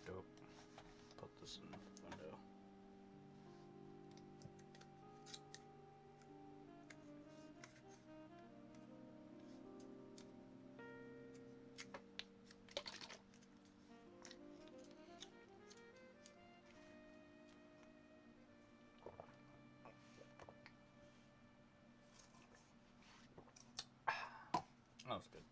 Dope. Put this in the window. That was good.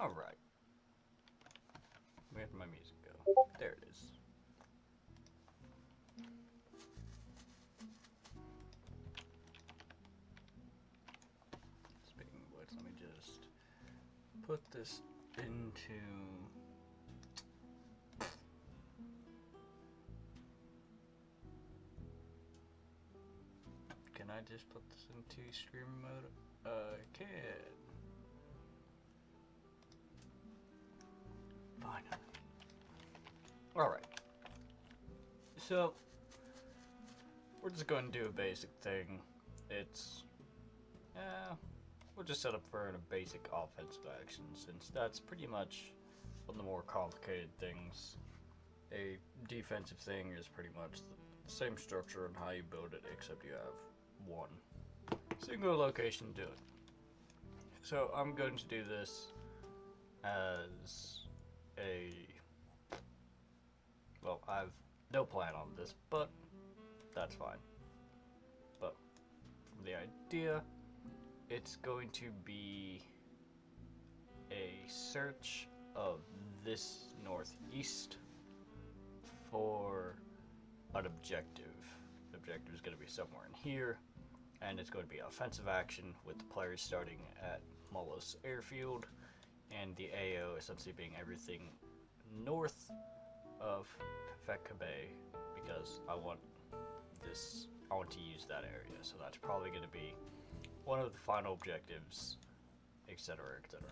Alright. Where did my music go? There it is. Speaking of which, let me just put this into... Can I just put this into stream mode? I can. Finally. Alright. So, we're just going to do a basic thing. It's... we'll just set up for a basic offensive action, since that's pretty much one of the more complicated things. A defensive thing is pretty much the same structure on how you build it, except you have one single location to do it. So I'm going to do this as a... Well, I've no plan on this, but that's fine. But from the idea, it's going to be a search of this northeast for an objective. The objective is going to be somewhere in here, and it's going to be offensive action with the players starting at Mullis Airfield, and the AO essentially being everything north of Pefeka Bay, because I want to use that area, so that's probably going to be one of the final objectives, etc., etc.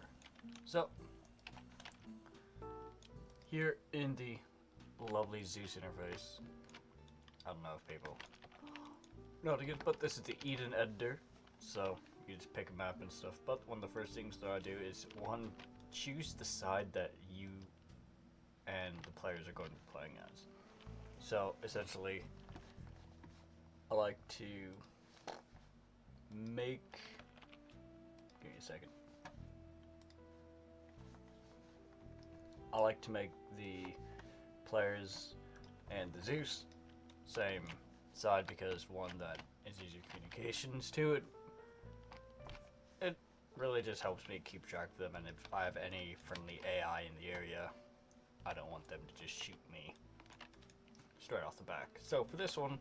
So, here in the lovely Zeus interface, I don't know if people know how to get, but this is the Eden editor, so you just pick a map and stuff. But one of the first things that I do is, one, choose the side that you and the players are going to be playing as. So essentially, I like to make, give me a second, I like to make the players and the Zeus same side, because one, that is easier communications to it. It really just helps me keep track of them, and if I have any friendly AI in the area, I don't want them to just shoot me straight off the back. So for this one,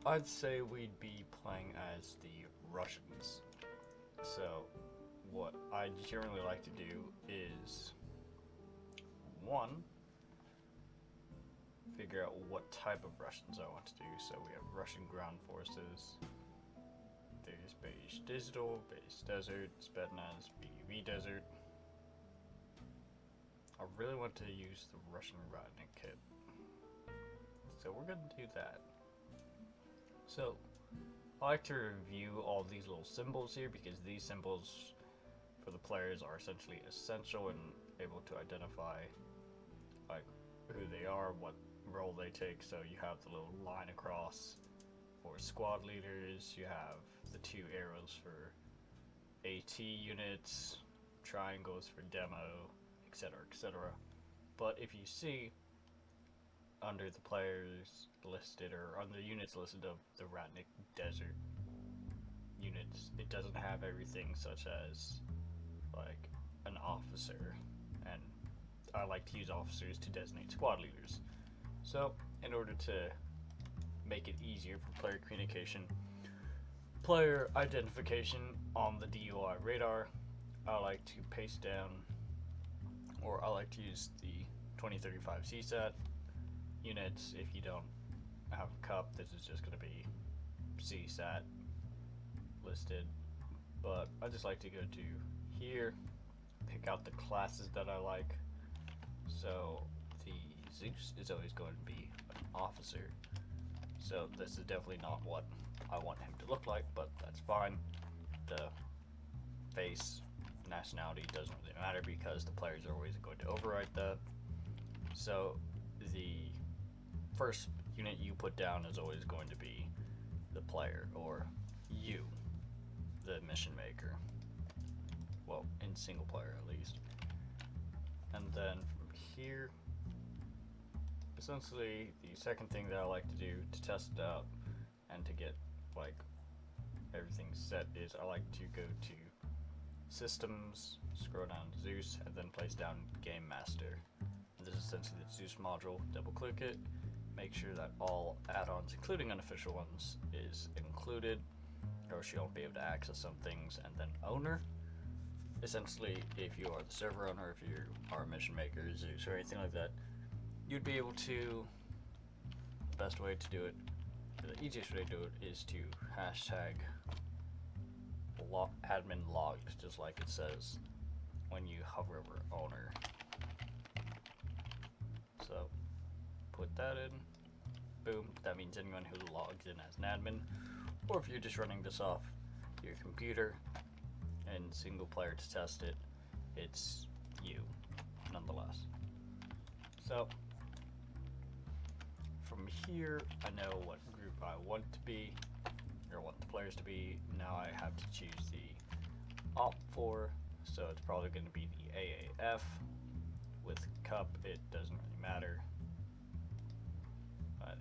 I'd say we'd be playing as the Russians. So what I generally like to do is, one, figure out what type of Russians I want to do. So we have Russian ground forces, there's Beige Digital, Beige Desert, Spetsnaz, BUV Desert. I really want to use the Russian Ratnik kit, so we're going to do that. So I like to review all these little symbols here, because these symbols for the players are essentially essential and able to identify like who they are, what role they take. So you have the little line across for squad leaders, you have the two arrows for AT units, triangles for demo, etc., etc. But if you see under the players listed or on the units listed of the Ratnik Desert units, it doesn't have everything such as like an officer, and I like to use officers to designate squad leaders. So in order to make it easier for player communication, player identification on the DUI radar, I like to paste down, or I like to use the 2035 CSAT units. If you don't have a cup, this is just going to be CSAT listed, but I just like to go to here, pick out the classes that I like. So the Zeus is always going to be an officer, so this is definitely not what I want him to look like, but that's fine. The face, nationality doesn't really matter because the players are always going to override that. So the first unit you put down is always going to be the player, or you, the mission maker. Well, in single player at least. And then from here, essentially the second thing that I like to do to test it out and to get like everything set is I like to go to Systems, scroll down to Zeus, and then place down Game Master. And this is essentially the Zeus module. Double click it, make sure that all add-ons, including unofficial ones, is included, or else you won't be able to access some things. And then Owner. Essentially, if you are the server owner, if you are a mission maker, Zeus, or anything like that, you'd be able to, the best way to do it, the easiest way to do it is to hashtag admin logged, just like it says when you hover over owner. So put that in, boom, that means anyone who logs in as an admin, or if you're just running this off your computer and single player to test it, it's you nonetheless. So from here, I know what group I want to be, or want the players to be. Now I have to choose the op for, so it's probably going to be the AAF. With cup, it doesn't really matter.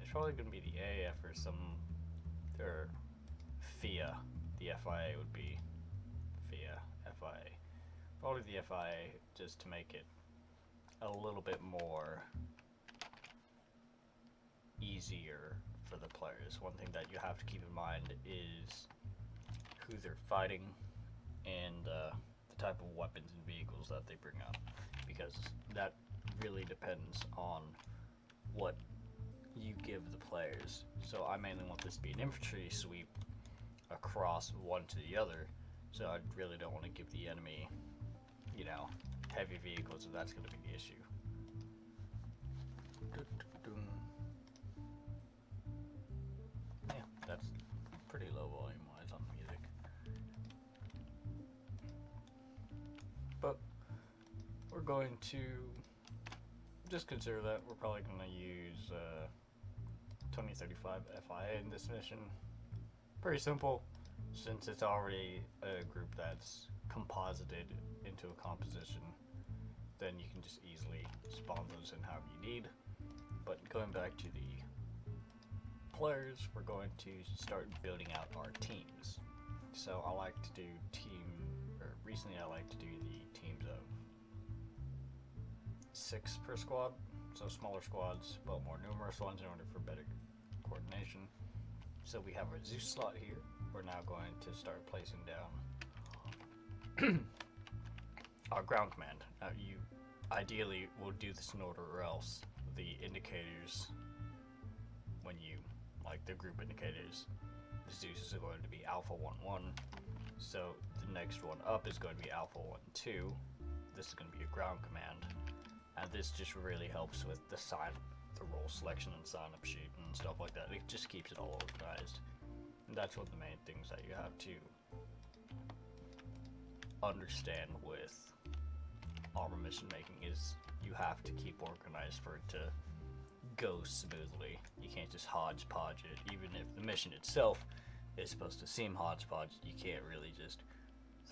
It's probably going to be the AAF or some, or FIA. The FIA would be FIA, FIA. Probably the FIA, just to make it a little bit more easier for the players. One thing that you have to keep in mind is who they're fighting and the type of weapons and vehicles that they bring up, because that really depends on what you give the players. So I mainly want this to be an infantry sweep across one to the other, so I really don't want to give the enemy, you know, heavy vehicles, if that's going to be the issue. Yeah, that's pretty low volume wise on music. But we're going to just consider that we're probably going to use 2035 FIA in this mission. Pretty simple, since it's already a group that's composited into a composition, then you can just easily spawn those in however you need. But going back to the players, we're going to start building out our teams. So I like to do recently I like to do the teams of 6 per squad, so smaller squads, but more numerous ones in order for better coordination. So we have our Zeus slot here. We're now going to start placing down our ground command. Now you ideally will do this in order, or else the indicators, when you, like the group indicators, the Zeus is going to be Alpha 1-1. So the next one up is going to be Alpha 1-2. This is going to be a ground command. And this just really helps with the role selection and sign-up sheet and stuff like that. It just keeps it all organized. And that's one of the main things that you have to understand with Arma mission making, is you have to keep organized for it to go smoothly. You can't just hodgepodge it. Even if the mission itself is supposed to seem hodgepodge, you can't really just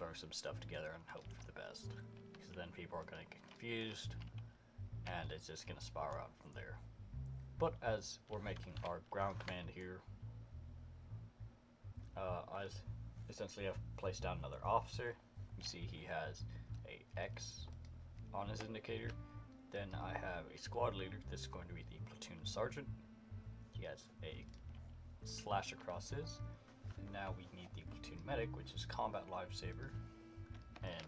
throw some stuff together and hope for the best. Because then people are going to get confused, and it's just going to spiral out from there. But as we're making our ground command here, I essentially have placed down another officer. You see he has a X on his indicator. Then I have a squad leader. This is going to be the platoon sergeant. He has a slash across his. And now we need the platoon medic, which is combat lifesaver. And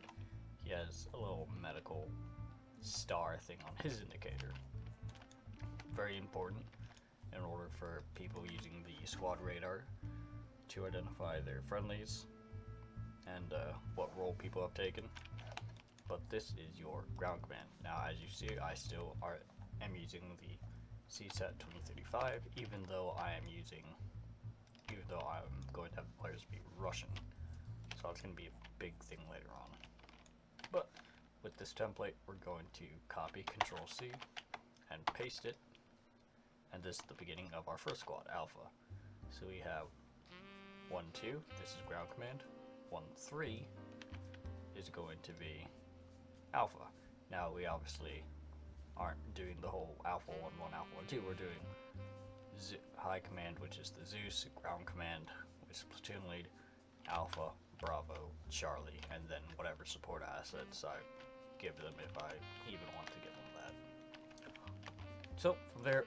he has a little medical star thing on his indicator. Very important in order for people using the squad radar to identify their friendlies and what role people have taken. But this is your ground command. Now, as you see, I still am using the CSAT 2035, even though I'm going to have the players be Russian. So it's going to be a big thing later on. But with this template, we're going to copy Control-C and paste it. And this is the beginning of our first squad, Alpha. So we have 1, 2, this is ground command. 1, 3 is going to be Alpha. Now we obviously aren't doing the whole Alpha 1, 1, Alpha 1, 2. We're doing High Command, which is the Zeus, Ground Command, which is Platoon Lead, Alpha, Bravo, Charlie, and then whatever support assets I give them if I even want to give them that. So from there,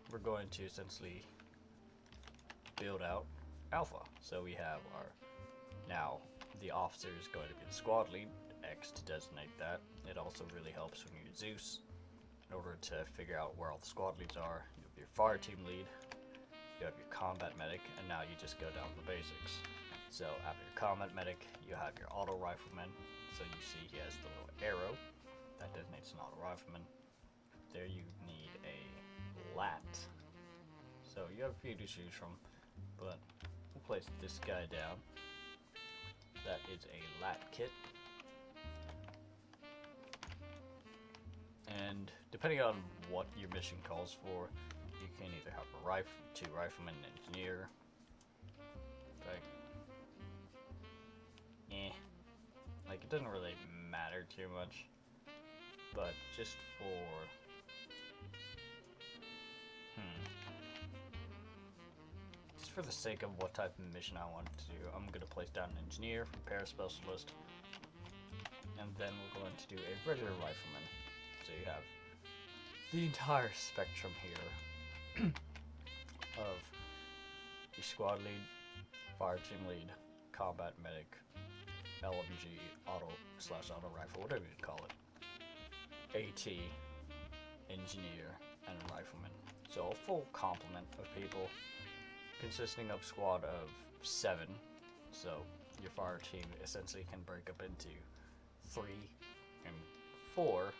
we're going to essentially build out Alpha. So we have our, now the officer is going to be the squad lead, X to designate that. It also really helps when you use Zeus in order to figure out where all the squad leads are. You have your fire team lead, you have your combat medic, and now you just go down to the basics. So after your combat medic, you have your auto rifleman. So you see he has the little arrow that designates an auto rifleman. There you need a lat. So you have a few to choose from, but we'll place this guy down. That is a lat kit. And depending on what your mission calls for, you can either have a two riflemen, and engineer. Like it doesn't really matter too much, but just for just for the sake of what type of mission I want to do, I'm gonna place down an engineer, repair specialist, and then we're going to do a regular rifleman. So you have the entire spectrum here of your squad lead, fire team lead, combat medic, LMG, auto rifle, whatever you call it, AT, engineer, and rifleman. So a full complement of people consisting of squad of 7. So your fire team essentially can break up into 3 and 4,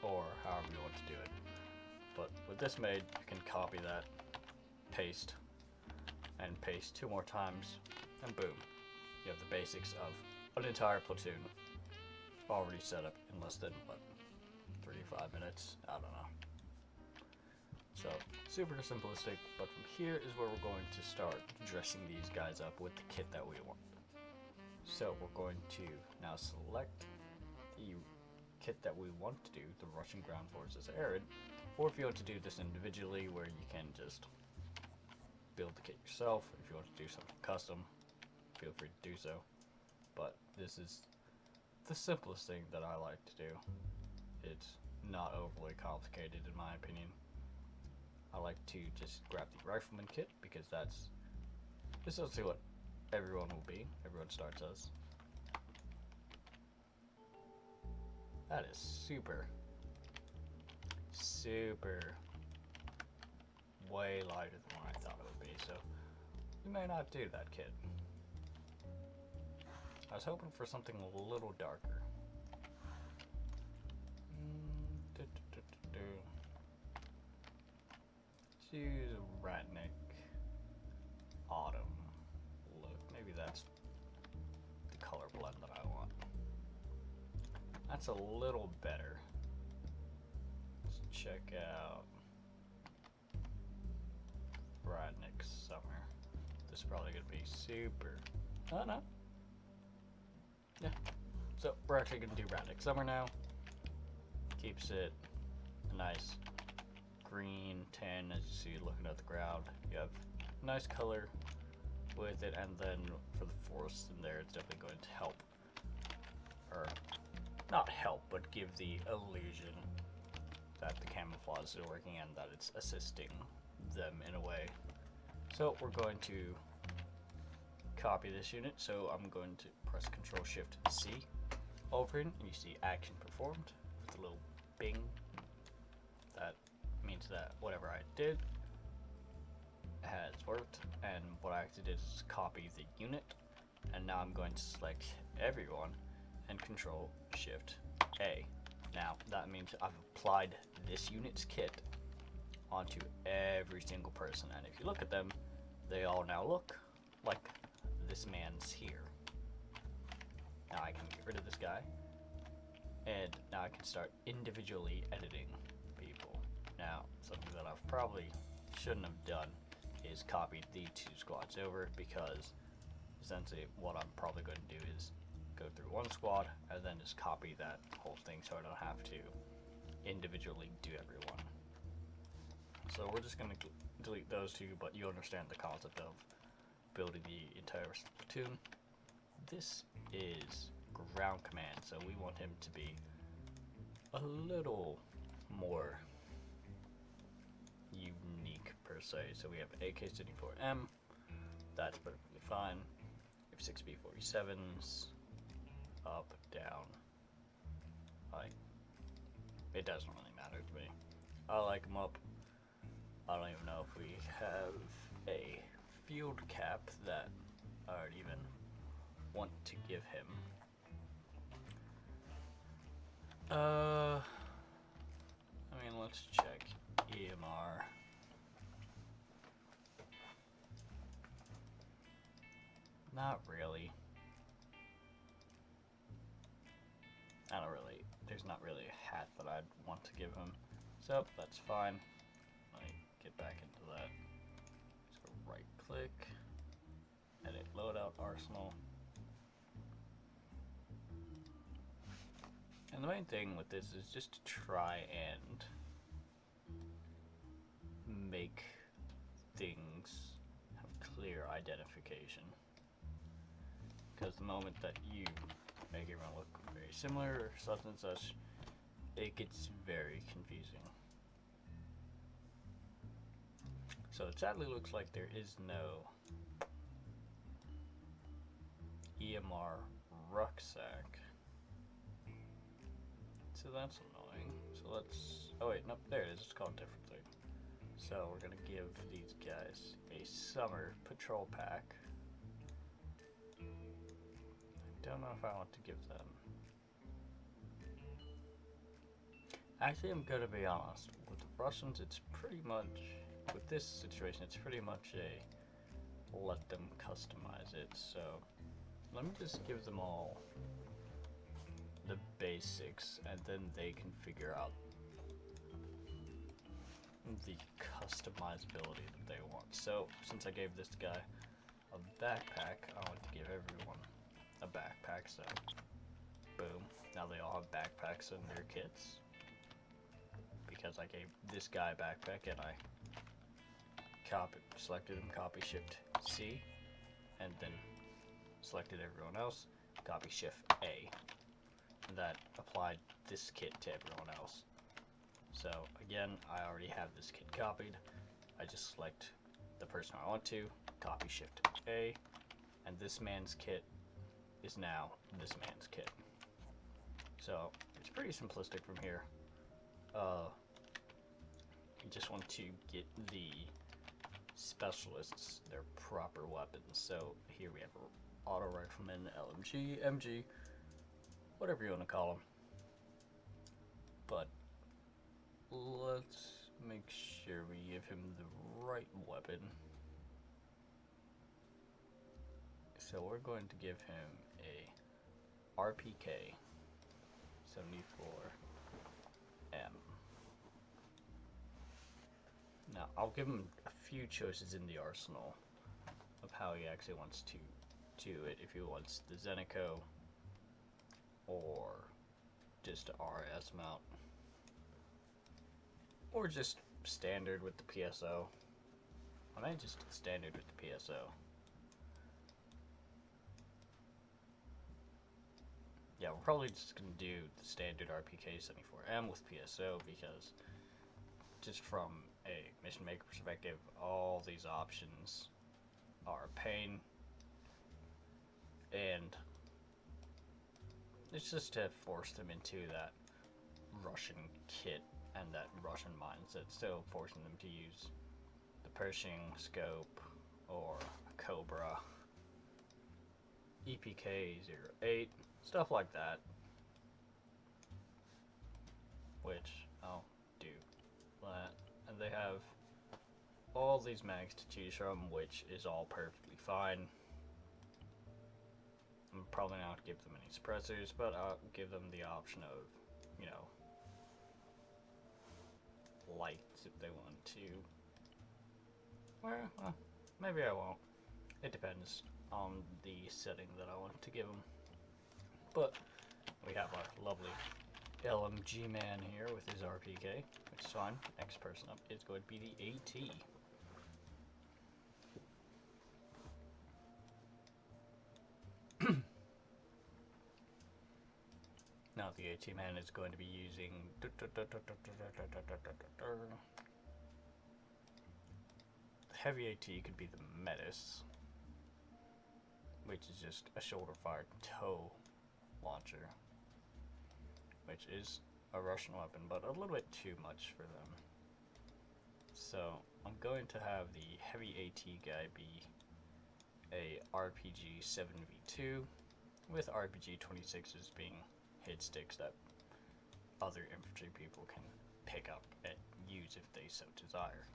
or however you want to do it. But with this made, you can copy that, paste, and paste 2 more times, and boom. You have the basics of an entire platoon already set up in less than, what, 3 to 5 minutes? I don't know. So, super simplistic, but from here is where we're going to start dressing these guys up with the kit that we want. So, we're going to now select the kit that we want to do, the Russian Ground Forces Arid, or if you want to do this individually where you can just build the kit yourself. If you want to do something custom, feel free to do so. But this is the simplest thing that I like to do. It's not overly complicated in my opinion. I like to just grab the rifleman kit because that's essentially what everyone will be. Everyone starts as. That is super way lighter than what I thought it would be, so you may not do that kit. I was hoping for something a little darker. Let's use a Ratnik Autumn look. Maybe that's the color blend that I want. That's a little better. Let's check out Ratnik Summer. This is probably gonna be super. Oh no. So we're actually going to do Radic Summer now. Keeps it a nice green tin, as you see looking at the ground. You have nice color with it, and then for the forest in there, it's definitely going to help, or not help, but give the illusion that the camouflage is working and that it's assisting them in a way. So we're going to copy this unit, so I'm going to press Control Shift C over it, and you see action performed with a little bing. That means that whatever I did has worked, and what I actually did is copy the unit, and now I'm going to select everyone and Control Shift A. Now that means I've applied this unit's kit onto every single person, and if you look at them, they all now look like this man's here. Now I can get rid of this guy, and now I can start individually editing people. Now, something that I probably shouldn't have done is copied the two squads over, because essentially what I'm probably going to do is go through one squad and then just copy that whole thing so I don't have to individually do everyone. So we're just going to delete those two, but you understand the concept of building the entire platoon. This is ground command, so we want him to be a little more unique per se. So we have AK-74M, that's perfectly fine. We have 6B-47s, up, down, like, it doesn't really matter to me. I like them up. I don't even know if we have a field cap that I would even want to give him. I mean, let's check EMR. Not really. I don't really, there's not really a hat that I'd want to give him. So that's fine. Let me get back into that. Just go right click, edit loadout arsenal. And the main thing with this is just to try and make things have clear identification. Because the moment that you make everyone look very similar or such and such, it gets very confusing. So it sadly looks like there is no EMR rucksack. So that's annoying. So let's, oh wait, nope, there it is, it's called a different thing. So we're gonna give these guys a summer patrol pack. I don't know if I want to give them. Actually, I'm gonna be honest, with the Russians, it's pretty much, with this situation, it's pretty much a let them customize it. So let me just give them all the basics, and then they can figure out the customizability that they want. So since I gave this guy a backpack, I want to give everyone a backpack. So boom, now they all have backpacks in their kits because I gave this guy a backpack, and I selected him, copy shift C, and then selected everyone else, copy shift A. That applied this kit to everyone else. So again, I already have this kit copied. I just select the person I want to, copy shift A, and this man's kit is now this man's kit. So it's pretty simplistic from here. You just want to get the specialists their proper weapons. So here we have auto rifleman, LMG, MG, whatever you want to call them. But let's make sure we give him the right weapon. So we're going to give him a RPK 74M. Now I'll give him a few choices in the arsenal of how he actually wants to do it. If he wants the Zenico, or just RS mount, or just standard with the PSO. I might just standard with the PSO. Yeah, we're probably just gonna do the standard RPK 74M with PSO because just from a mission maker perspective, all these options are a pain, and it's just to force them into that Russian kit and that Russian mindset, still forcing them to use the Pershing scope or a Cobra, EPK-08, stuff like that, which I'll do that. And they have all these mags to choose from, which is all perfectly fine. I'm probably not give them any suppressors, but I'll give them the option of, you know, lights if they want to. Well, maybe I won't. It depends on the setting that I want to give them. But we have our lovely LMG man here with his RPK, which is fine. Next person up is going to be the AT. Now the AT man is going to be using heavy AT could be the Metis, which is just a shoulder fired tow launcher, which is a Russian weapon, but a little bit too much for them. So I'm going to have the heavy AT guy be a RPG 7v2 with RPG 26s being hit sticks that other infantry people can pick up and use if they so desire.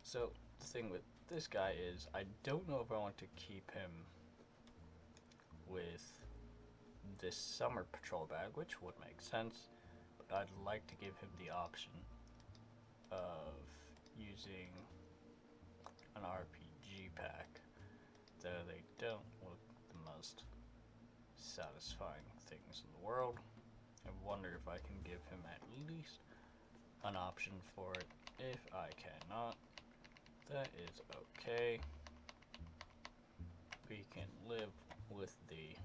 So the thing with this guy is I don't know if I want to keep him with this summer patrol bag, which would make sense, but I'd like to give him the option of using an RPG pack, though they don't look the most satisfying things in the world. I wonder if I can give him at least an option for it. If I cannot, that is okay. We can live with the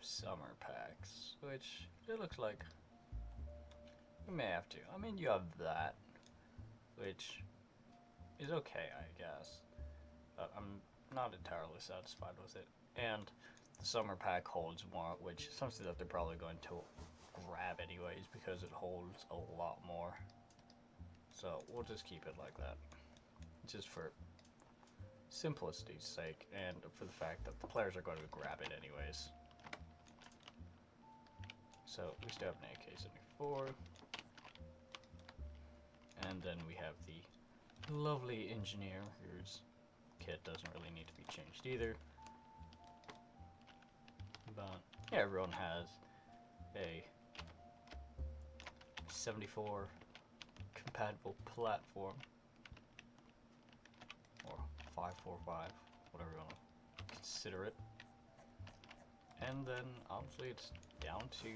summer packs, which it looks like we may have to. I mean, you have that, which is okay, I guess. I'm not entirely satisfied with it. And the summer pack holds more, which is something that they're probably going to grab anyways because it holds a lot more. So we'll just keep it like that, just for simplicity's sake and for the fact that the players are going to grab it anyways. So we still have an AK-74, and then we have the lovely engineer whose kit doesn't really need to be changed either. But yeah, everyone has a 74 compatible platform, or 545, whatever you want to consider it. And then obviously it's down to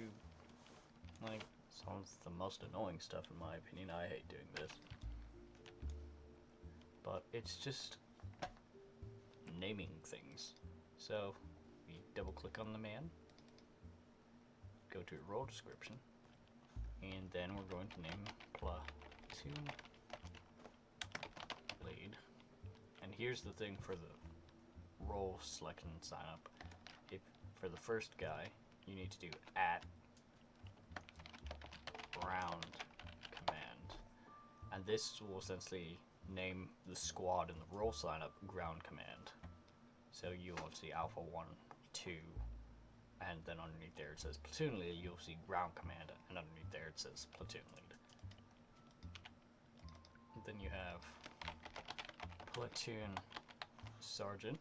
like some of the most annoying stuff in my opinion. I hate doing this, but it's just naming things. So we double click on the man, go to role description, and then we're going to name platoon lead. And here's the thing for the role selection sign up. If for the first guy you need to do at ground command, and this will essentially name the squad in the role sign up ground command. So you'll see Alpha 1, 2, and then underneath there it says platoon lead. You'll see ground command, and underneath there it says platoon lead. And then you have platoon sergeant,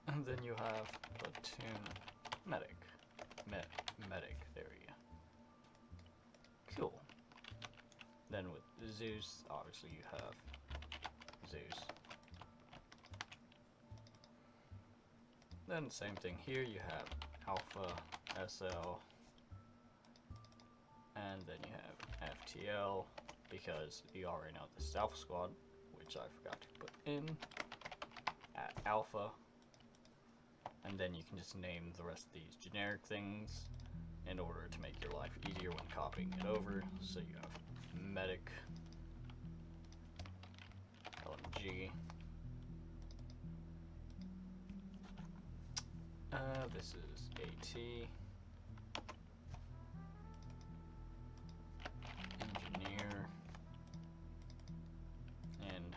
and then you have platoon medic. Medic, there we go. Cool. Then with Zeus, obviously you have platoons. Then same thing here, you have Alpha, SL, and then you have FTL, because you already know this is Alpha Squad, which I forgot to put in, at Alpha, and then you can just name the rest of these generic things in order to make your life easier when copying it over. So you have Medic, LMG, this is AT, Engineer, and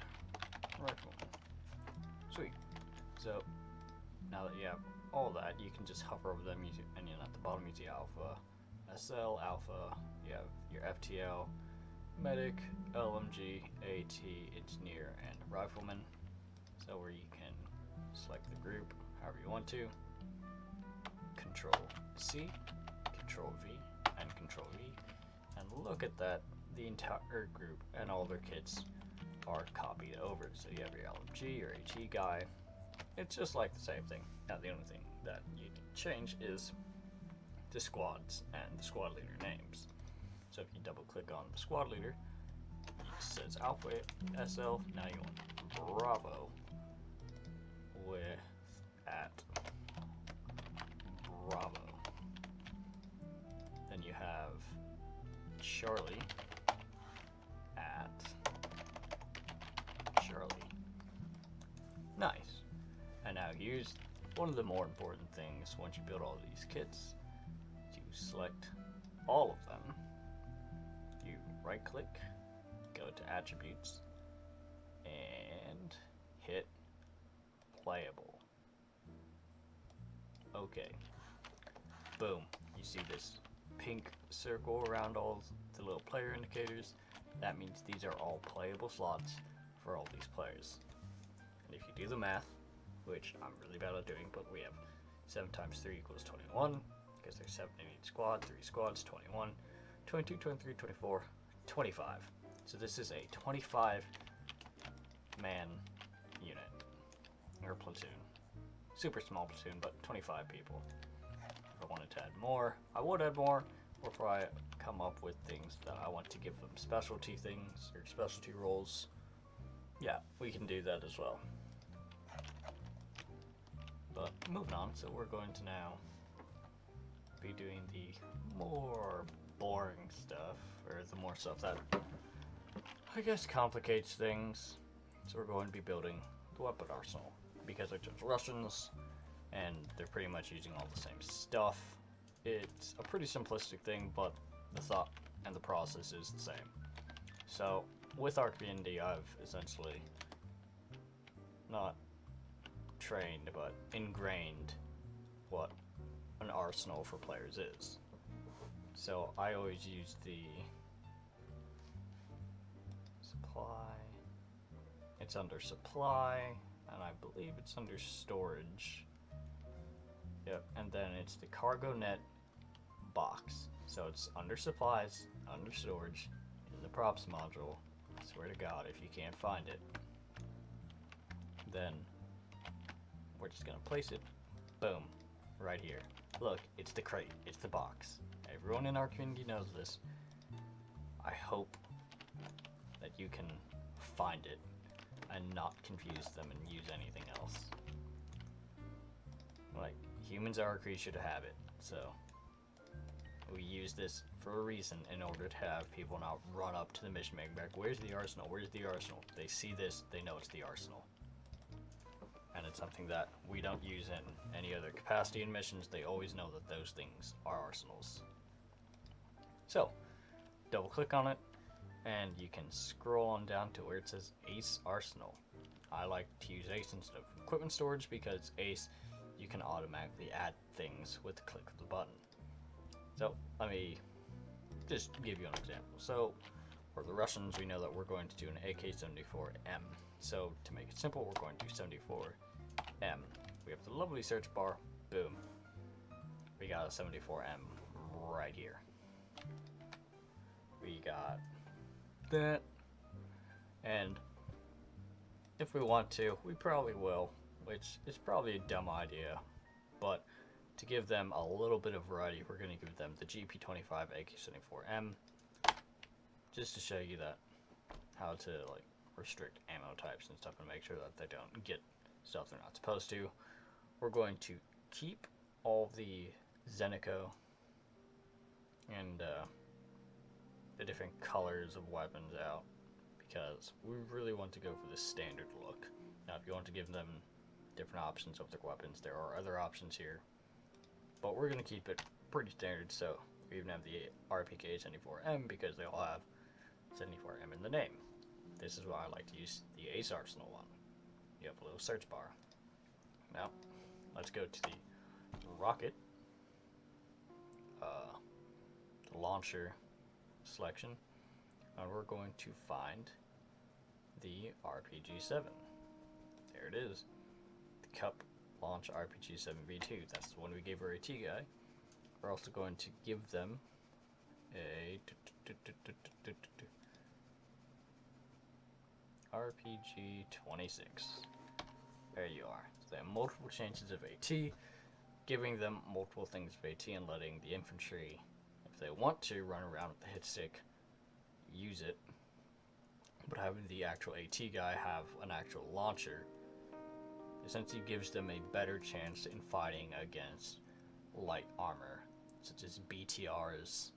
Rifleman. Sweet. So now that you have all that, you can just hover over them, and then at the bottom you see Alpha, SL, Alpha, you have your FTL, Medic, LMG, AT, Engineer, and Rifleman. So where you can select the group however you want to. Control C, Control V, and Control V. And look at that, the entire group and all their kits are copied over. So you have your LMG, your AT guy. It's just like the same thing. Now the only thing that you can change is the squads and the squad leader names. So if you double click on the squad leader, it says Alpha SL. Now you want Bravo with at Bravo. Then you have Charlie at Charlie. Nice. And now here's one of the more important things. Once you build all these kits, you select all of them. You right click, go to attributes, and hit playable. Okay. Boom. You see this pink circle around all the little player indicators? That means these are all playable slots for all these players. And if you do the math, which I'm really bad at doing, but we have 7 times 3 equals 21, because there's 7 in each squad, 3 squads, 21, 22, 23, 24, 25. So this is a 25 man unit, or platoon. Super small platoon, but 25 people. If I wanted to add more, I would add more, or if I come up with things that I want to give them specialty things, or specialty roles, yeah, we can do that as well. But moving on, so we're going to now be doing the more boring stuff, or the more stuff that I guess complicates things. So we're going to be building the weapon arsenal, because they're just Russians and they're pretty much using all the same stuff. It's a pretty simplistic thing, but the thought and the process is the same. So with ArcBND, I've essentially not trained but ingrained what an arsenal for players is. So I always use the supply. It's under supply, and I believe it's under storage. Yep, and then it's the cargo net box. So it's under supplies, under storage, in the props module. I swear to God, if you can't find it, then we're just gonna place it, boom, right here. Look, it's the crate, it's the box. Everyone in our community knows this. I hope that you can find it and not confuse them and use anything else. Like, humans are a creature to habit, so we use this for a reason, in order to have people not run up to the mission making back, where's the arsenal, where's the arsenal? They see this, they know it's the arsenal. And it's something that we don't use in any other capacity in missions. They always know that those things are arsenals. So, double click on it, and you can scroll on down to where it says Ace Arsenal. I like to use Ace instead of equipment storage, because Ace, you can automatically add things with the click of the button. So, let me just give you an example. So, for the Russians, we know that we're going to do an AK-74M. So, to make it simple, we're going to do 74M. We have the lovely search bar, boom. We got a 74M right here. We got that, and if we want to, we probably will, which is probably a dumb idea. But to give them a little bit of variety, we're going to give them the GP25 AK-74M, just to show you that how to like restrict ammo types and stuff and make sure that they don't get stuff they're not supposed to. We're going to keep all the Zenico and the different colors of weapons out because we really want to go for the standard look. Now, if you want to give them different options of their weapons, there are other options here, but we're going to keep it pretty standard. So we even have the RPK 74M because they all have 74M in the name. This is why I like to use the Ace Arsenal one. You have a little search bar. Now, let's go to the rocket, the launcher selection, and we're going to find the RPG-7. There it is. The Cup Launch RPG-7 V2. That's the one we gave our AT guy. We're also going to give them a RPG-26. There you are. So they have multiple chances of AT, giving them multiple things of AT and letting the infantry, if they want to, run around with the hit stick, use it. But having the actual AT guy have an actual launcher essentially gives them a better chance in fighting against light armor, such as BTRs,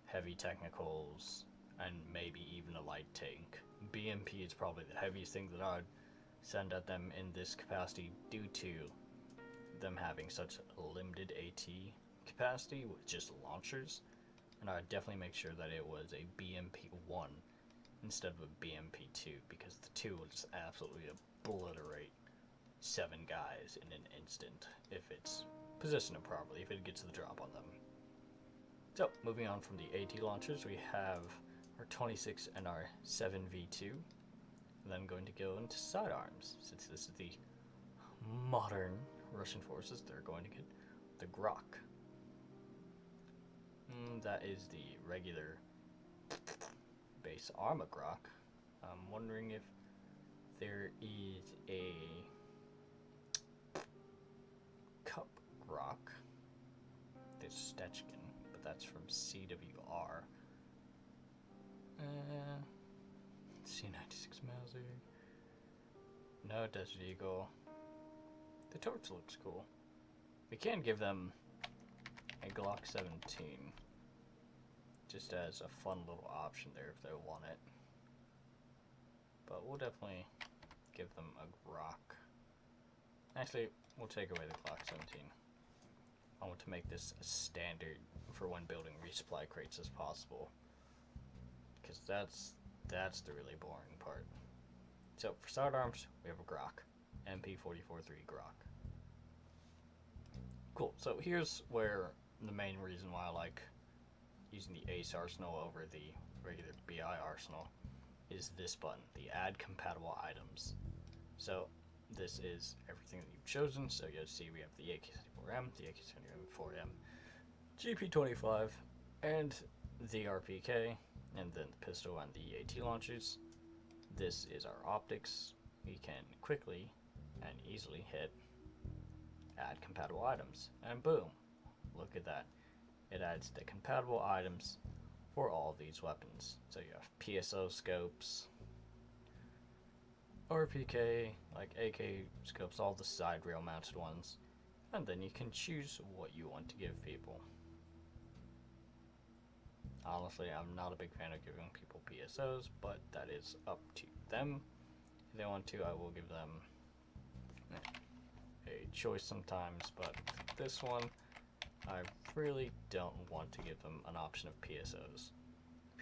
heavy technicals, and maybe even a light tank. BMP is probably the heaviest thing that I'd send at them in this capacity due to them having such a limited AT capacity with just launchers, and I'd definitely make sure that it was a BMP-1 instead of a BMP-2 because the 2 will just absolutely obliterate 7 guys in an instant if it's positioned properly, if it gets the drop on them. So, moving on from the AT launchers, we have our 26 and our 7V2. And then going to go into sidearms. Since this is the modern Russian forces, they're going to get the Grok. That is the regular base Arma Grok. I'm wondering if there is a Cup Grok. There's Stechkin, but that's from CWR. C96 Mauser. No Desert Eagle. The torch looks cool. We can give them a Glock 17, just as a fun little option there if they want it. But we'll definitely give them a Grok. Actually, we'll take away the Glock 17. I want to make this as standard for when building resupply crates as possible, because that's the really boring part. So for sidearms, we have a Grok, MP-44-3 Grok. Cool. So here's where the main reason why I like using the Ace Arsenal over the regular BI Arsenal is this button, the Add Compatible Items. So this is everything that you've chosen. So you'll see we have the AK-74M, the AK-74M, GP25, and the RPK, and then the pistol and the AT launchers. This is our optics. We can quickly and easily hit Add Compatible Items, and boom, look at that. It adds the compatible items for all of these weapons. So you have PSO scopes, RPK, like AK scopes, all the side rail mounted ones, and then you can choose what you want to give people. Honestly, I'm not a big fan of giving people PSOs, but that is up to them. If they want to, I will give them a choice sometimes, but this one, I really don't want to give them an option of PSOs.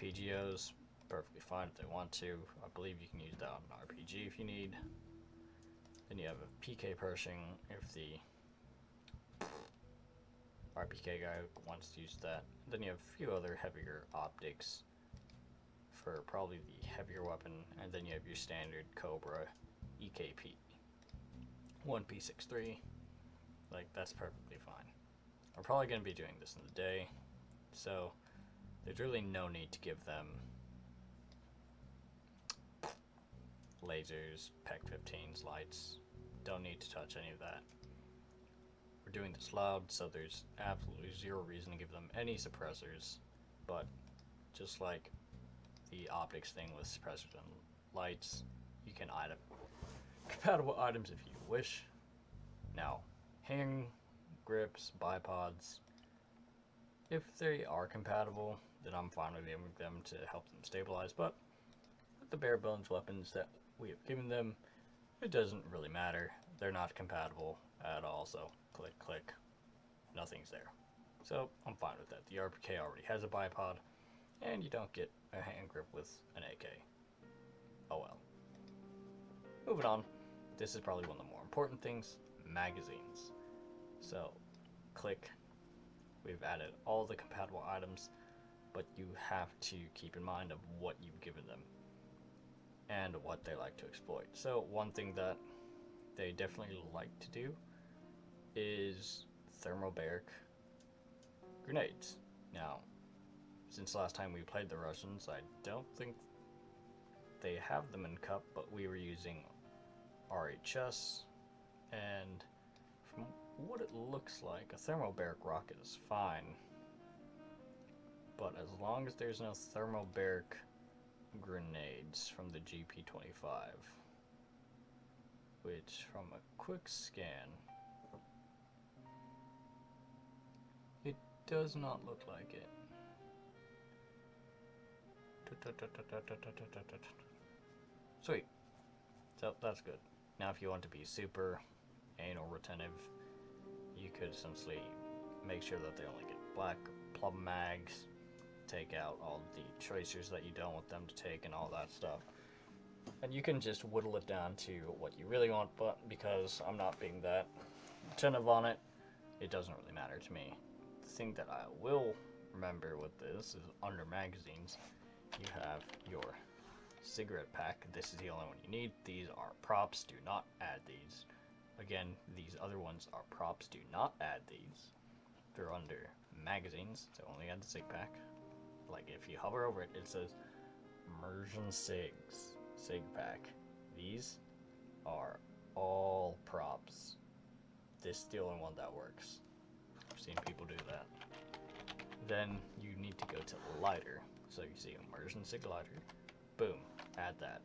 PGOs, perfectly fine if they want to. I believe you can use that on an RPG if you need. Then you have a PK Pershing if the RPK guy wants to use that. Then you have a few other heavier optics for probably the heavier weapon, and then you have your standard Cobra EKP 1P63. Like, that's perfectly fine. I'm probably going to be doing this in the day, so there's really no need to give them lasers, PEC 15s, lights. Don't need to touch any of that. We're doing this loud, so there's absolutely zero reason to give them any suppressors, but just like the optics thing with suppressors and lights, you can item compatible items if you wish. Now, hang grips, bipods, if they are compatible, then I'm fine with giving them to help them stabilize, but with the bare bones weapons that we have given them, it doesn't really matter. They're not compatible at all, so click, click, nothing's there. So I'm fine with that. The RPK already has a bipod, and you don't get a hand grip with an AK. Oh well. Moving on, this is probably one of the more important things, magazines. So, click. We've added all the compatible items, but you have to keep in mind of what you've given them and what they like to exploit. So one thing that they definitely like to do is thermobaric grenades. Now, since last time we played the Russians, I don't think they have them in cup, but we were using RHS, and from what it looks like, a thermobaric rocket is fine, but as long as there's no thermobaric grenades from the GP25, which from a quick scan, it does not look like it. Sweet. So that's good. Now if you want to be super anal retentive, you could essentially make sure that they only get black plum mags, take out all the tracers that you don't want them to take and all that stuff. And you can just whittle it down to what you really want, but because I'm not being that attentive on it, it doesn't really matter to me. The thing that I will remember with this is under magazines, you have your cigarette pack. This is the only one you need. These are props. Do not add these. Again, these other ones are props. Do not add these. They're under magazines, so only add the cig pack. Like if you hover over it, it says immersion cigs, cig pack. These are all props. This is the only one that works. I've seen people do that. Then you need to go to lighter. So you see immersion cig lighter. Boom, add that.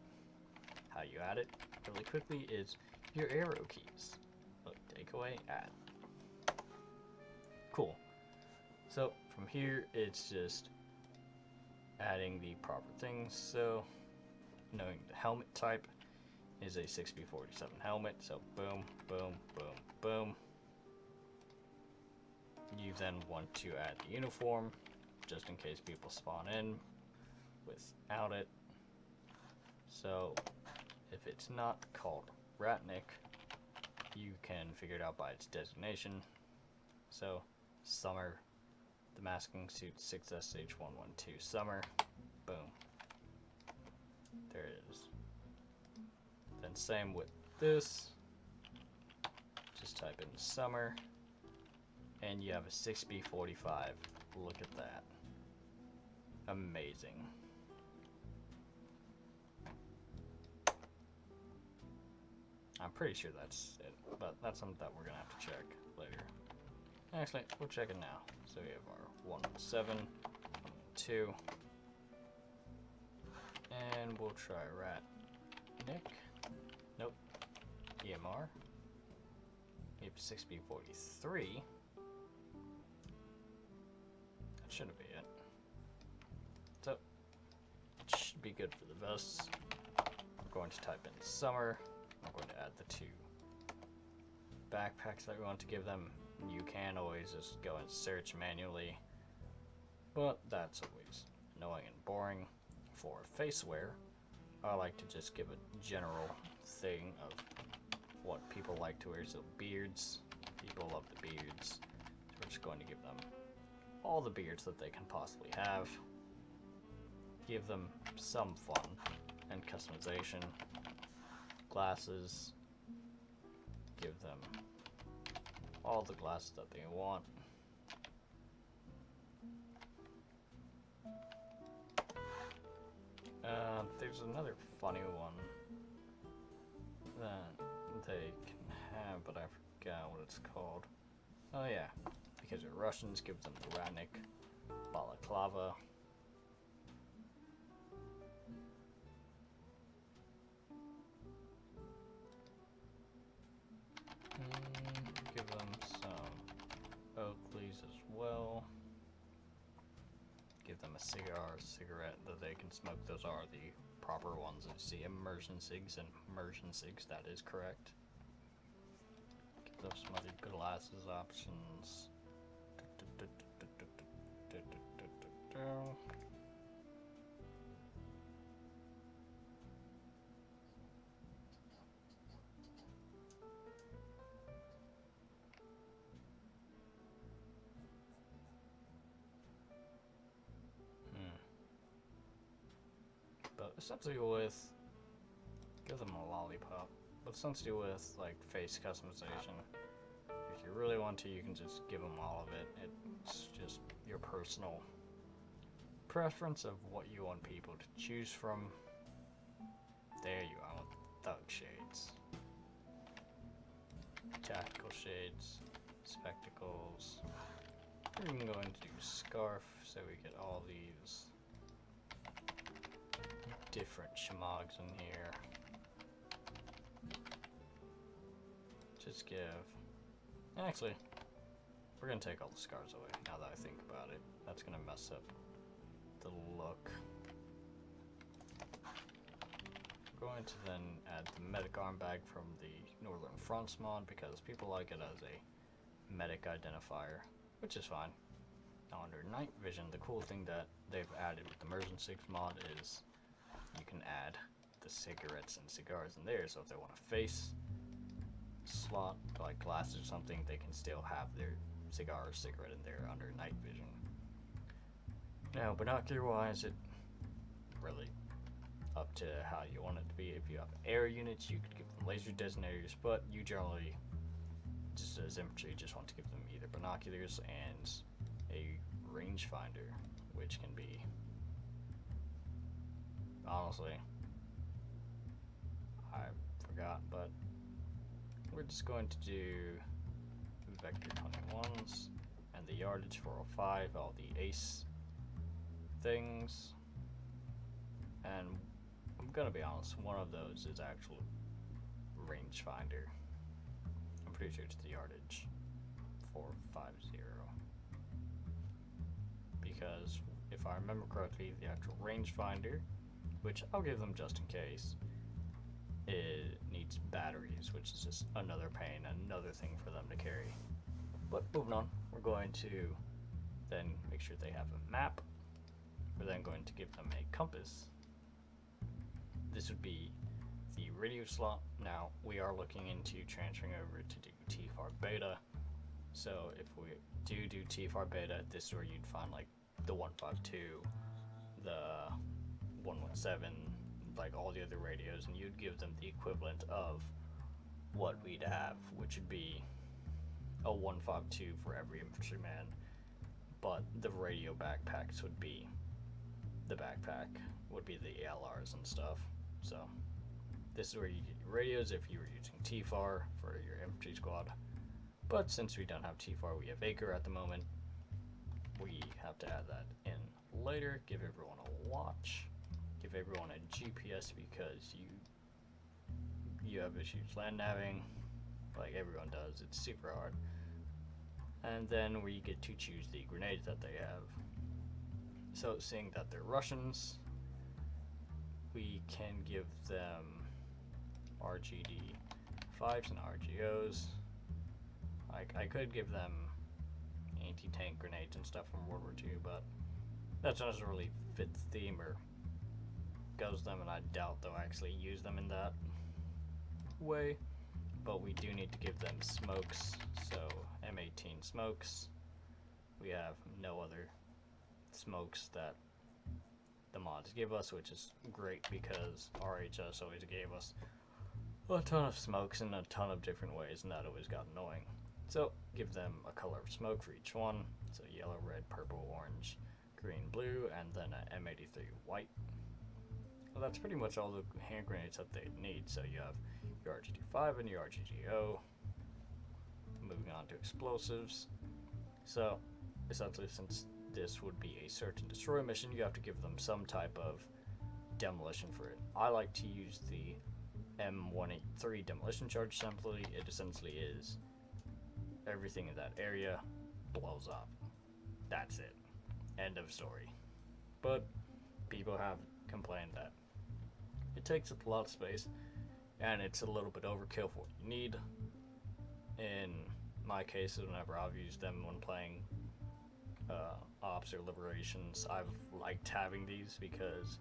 How you add it really quickly is your arrow keys. Look, take away, add. Cool. So from here, it's just adding the proper things. So knowing the helmet type is a 6B47 helmet. So boom, boom, boom, boom. You then want to add the uniform, just in case people spawn in without it. So if it's not called Ratnik, you can figure it out by its designation. So Summer, the masking suit 6SH112 Summer, boom, there it is. Then same with this, just type in Summer, and you have a 6B45. Look at that. Amazing. I'm pretty sure that's it, but that's something that we're gonna have to check later. Actually, we'll check it now. So we have our 117, 112, and we'll try Ratnik. Nope. EMR. We have 6B43. That shouldn't be it. So, it should be good for the vests. We're going to type in Summer. I'm going to add the 2 backpacks that we want to give them. You can always just go and search manually, but that's always annoying and boring. For face wear, I like to just give a general thing of what people like to wear. So beards, people love the beards, so we're just going to give them all the beards that they can possibly have. Give them some fun and customization. Glasses, give them all the glasses that they want. There's another funny one that they can have, but I forgot what it's called. Oh yeah, because they're Russians, give them the Radnik balaclava. Give them some Oakleys as well. Give them a cigarette that they can smoke. Those are the proper ones. It's the immersion cigs and immersion cigs, that is correct. Give them some other glasses options. But essentially give them a lollipop. But essentially with like face customization, if you really want to, you can just give them all of it. It's just your personal preference of what you want people to choose from. There you are with thug shades. Tactical shades, spectacles. We're even going to do scarf, so we get all these different shmogs in here. Just give... Actually, we're gonna take all the scars away, now that I think about it. That's gonna mess up the look. We're going to then add the medic arm bag from the Northern Fronts mod because people like it as a medic identifier, which is fine. Now under night vision, the cool thing that they've added with the Immersion 6 mod is you can add the cigarettes and cigars in there, so if they want a face slot, like glasses or something, they can still have their cigar or cigarette in there under night vision. Now, binocular wise, it really up to how you want it to be. If you have air units, you could give them laser designators, but you generally, just as infantry, just want to give them either binoculars and a rangefinder, which can be, honestly, I forgot, but we're just going to do Vector 21s and the Yardage 405, all the ace things, and I'm gonna be honest, one of those is actual rangefinder. I'm pretty sure it's the Yardage 450, because if I remember correctly, the actual rangefinder, which I'll give them just in case, it needs batteries, which is just another pain, another thing for them to carry. But moving on, we're going to then make sure they have a map. We're then going to give them a compass. This would be the radio slot. Now, we are looking into transferring over to do TFAR beta. So if we do TFAR beta, this is where you'd find like the 152, the 117, like all the other radios, and you'd give them the equivalent of what we'd have, which would be a 152 for every infantryman, but the radio backpacks would be the backpack, would be the ALRs and stuff. So this is where you get your radios if you were using TFAR for your infantry squad, but since we don't have TFAR, we have Acre at the moment, we have to add that in later. Give everyone a watch, give everyone a GPS because you have issues land naving, like everyone does. It's super hard. And then we get to choose the grenades that they have. So seeing that they're Russians, we can give them RGD 5s and RGOs. I could give them anti-tank grenades and stuff from World War II, but that doesn't really fit the theme or goes them, and I doubt they'll actually use them in that way. But we do need to give them smokes, so M18 smokes. We have no other smokes that the mods give us, which is great because RHS always gave us a ton of smokes in a ton of different ways, and that always got annoying. So give them a color of smoke for each one, so yellow, red, purple, orange, green, blue, and then an M83 white. Well, that's pretty much all the hand grenades that they need. So you have your RGT5 and your RGGO. Moving on to explosives. So, essentially, since this would be a search and destroy mission, you have to give them some type of demolition for it. I like to use the M183 demolition charge simply. It essentially is everything in that area blows up. That's it. End of story. But people have complained that it takes up a lot of space and it's a little bit overkill for what you need. In my case, whenever I've used them when playing Ops or Liberations, I've liked having these because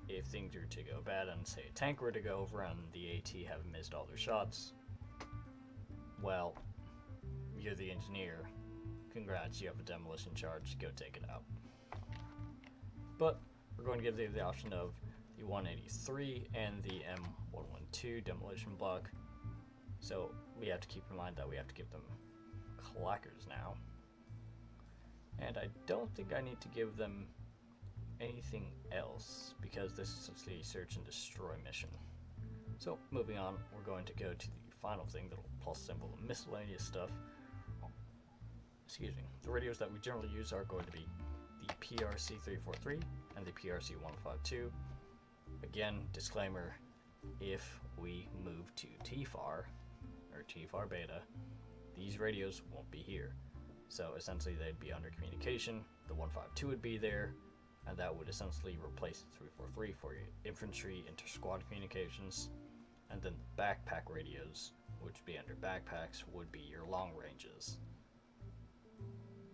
if things were to go bad and say a tank were to go over and the AT have missed all their shots, well, you're the engineer. Congrats, you have a demolition charge, go take it out. But we're going to give the option of the 183 and the M112 demolition block. So we have to keep in mind that we have to give them clackers now. And I don't think I need to give them anything else because this is essentially a search and destroy mission. So moving on, we're going to go to the final thing, the little plus symbol, the miscellaneous stuff. Excuse me. The radios that we generally use are going to be the PRC343 and the PRC152. Again, disclaimer, if we move to TFAR, or TFAR beta, these radios won't be here. So essentially they'd be under communication, the 152 would be there, and that would essentially replace the 343 for your infantry inter-squad communications, and then the backpack radios, which would be under backpacks, would be your long ranges.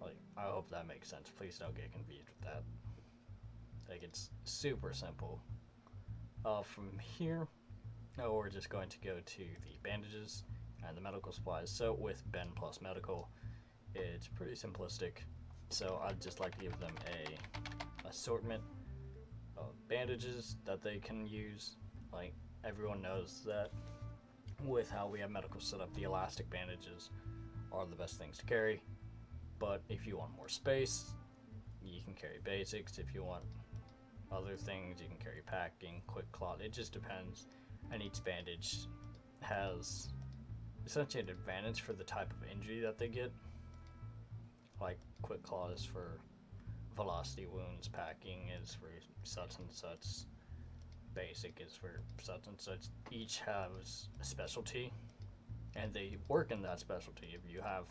Like, I hope that makes sense. Please don't get confused with that. Like, it's super simple. From here, we're just going to go to the bandages and the medical supplies. So with Ben plus medical, it's pretty simplistic. So I'd just like to give them a assortment of bandages that they can use. Like, everyone knows that with how we have medical set up, the elastic bandages are the best things to carry. But if you want more space, you can carry basics. If you want other things, you can carry packing, quick clot. It just depends. And each bandage has essentially an advantage for the type of injury that they get. Like, quick clot is for velocity wounds, packing is for such and such, basic is for such and such. Each has a specialty, and they work in that specialty. If you have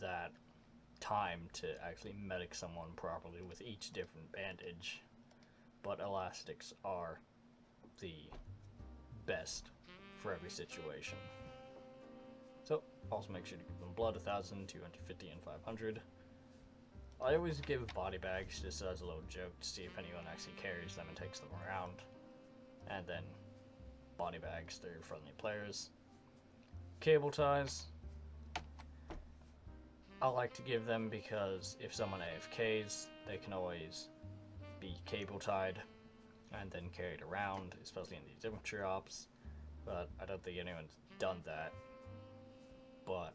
that time to actually medic someone properly with each different bandage, but elastics are the best for every situation. So also make sure to give them blood, 1,000, 250, and 500. I always give body bags just as a little joke to see if anyone actually carries them and takes them around, and then body bags, they're friendly players. Cable ties, I like to give them because if someone AFKs, they can always be cable tied and then carried around, especially in these infantry ops. But I don't think anyone's done that. But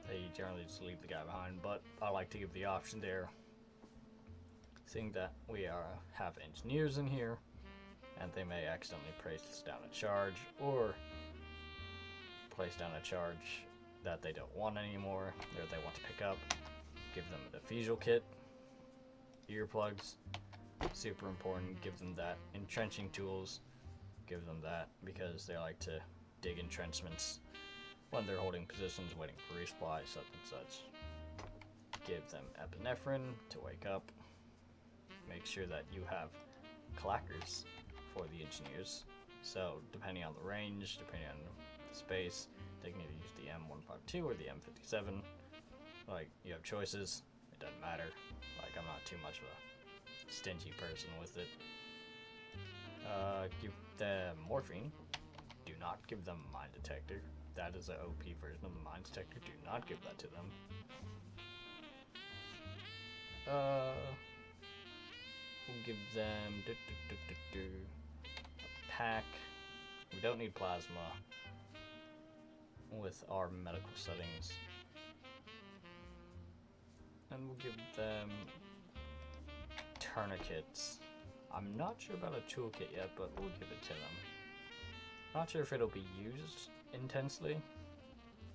they generally just leave the guy behind. But I like to give the option there, seeing that we have engineers in here, and they may accidentally place down a charge or place down a charge that they don't want anymore, or they want to pick up. Give them a defusal kit, earplugs, super important. Give them that. Entrenching tools, give them that because they like to dig entrenchments when they're holding positions waiting for resupply, such and such. Give them epinephrine to wake up. Make sure that you have clackers for the engineers. So depending on the range, depending on the space, they can either use the M152 or the M57. Like, you have choices. It doesn't matter. Like, I'm not too much of a stingy person with it. Give them morphine. Do not give them a mine detector. That is an OP version of the mine detector. Do not give that to them. We'll give them a pack. We don't need plasma with our medical settings. And we'll give them tourniquets. I'm not sure about a toolkit yet, but we'll give it to them. Not sure if it'll be used intensely,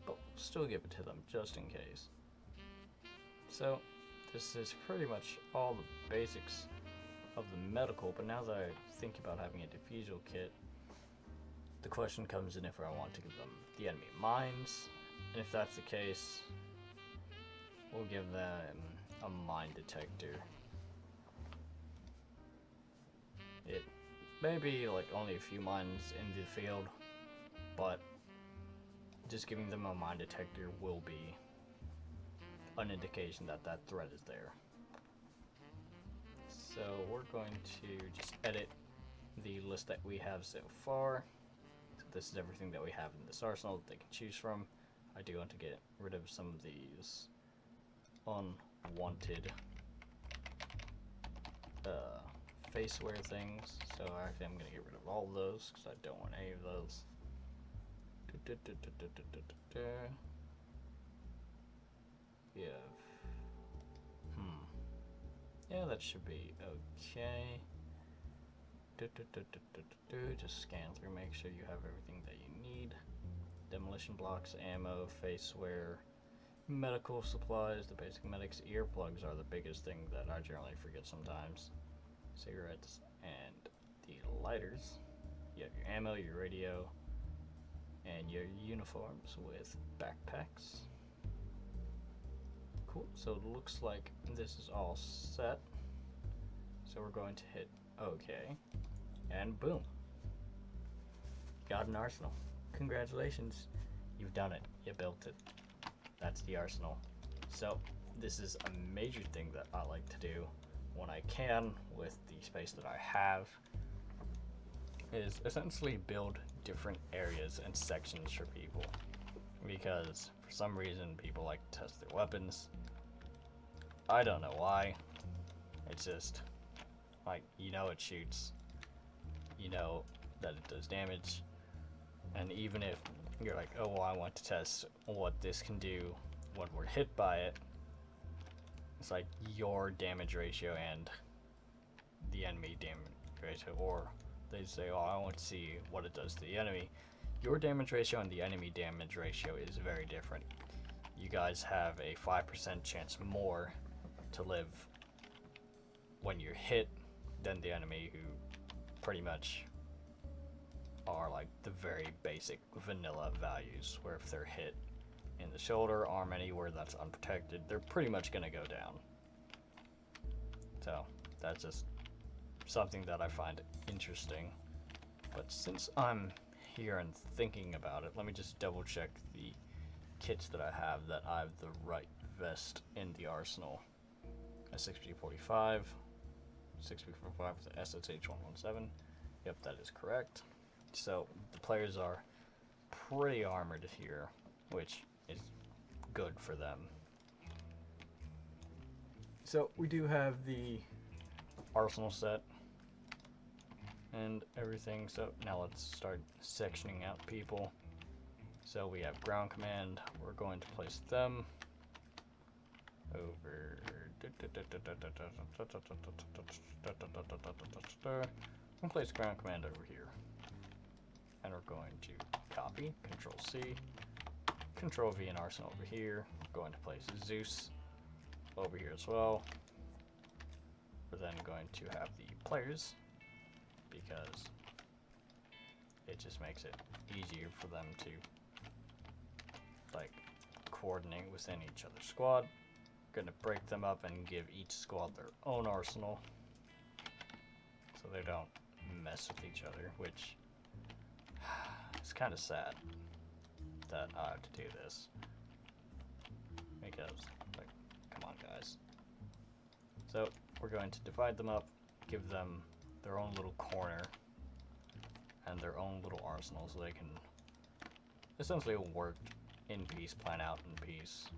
but we'll still give it to them just in case. So this is pretty much all the basics of the medical, but now that I think about having a diffusal kit, the question comes in if I want to give them the enemy mines, and if that's the case, we'll give them a mine detector. It may be like only a few mines in the field, but just giving them a mine detector will be an indication that that threat is there. So we're going to just edit the list that we have so far. So this is everything that we have in this arsenal that they can choose from. I do want to get rid of some of these unwanted faceware things. So actually I'm going to get rid of all of those because I don't want any of those. We have yeah, that should be okay. Just scan through, make sure you have everything that you need. Demolition blocks, ammo, faceware, medical supplies, the basic medics. Earplugs are the biggest thing that I generally forget sometimes. Cigarettes and the lighters. You have your ammo, your radio, and your uniforms with backpacks. Cool, so it looks like this is all set. So we're going to hit OK, and boom. Got an arsenal. Congratulations, you've done it, you built it. That's the arsenal. So this is a major thing that I like to do when I can with the space that I have, is essentially build different areas and sections for people, because for some reason people like to test their weapons. I don't know why. It's just like, you know it shoots, you know that it does damage, and even if you're like, oh well, I want to test what this can do when we're hit by it, it's like your damage ratio and the enemy damage ratio, or they say, oh, I want to see what it does to the enemy. Your damage ratio and the enemy damage ratio is very different. You guys have a 5% chance more to live when you're hit than the enemy, who pretty much are like the very basic vanilla values, where if they're hit in the shoulder, arm, anywhere that's unprotected, they're pretty much gonna go down. So that's just something that I find interesting. But since I'm here and thinking about it, let me just double check the kits that I have, that I have the right vest in the arsenal. A 6P45, 6P45 with the SSH-117. Yep, that is correct. So the players are pretty armored here, which is good for them. So we do have the arsenal set and everything. So now let's start sectioning out people. So we have ground command. We're going to place them over. We'll place ground command over here, and we're going to copy, Control C, Control V, and arsenal over here. We're going to place Zeus over here as well. We're then going to have the players, because it just makes it easier for them to like coordinate within each other's squad. We're gonna break them up and give each squad their own arsenal, so they don't mess with each other, which is kind of sad that I have to do this, because like, come on guys. So we're going to divide them up, give them their own little corner and their own little arsenal, so they can essentially work in peace, plan out in peace,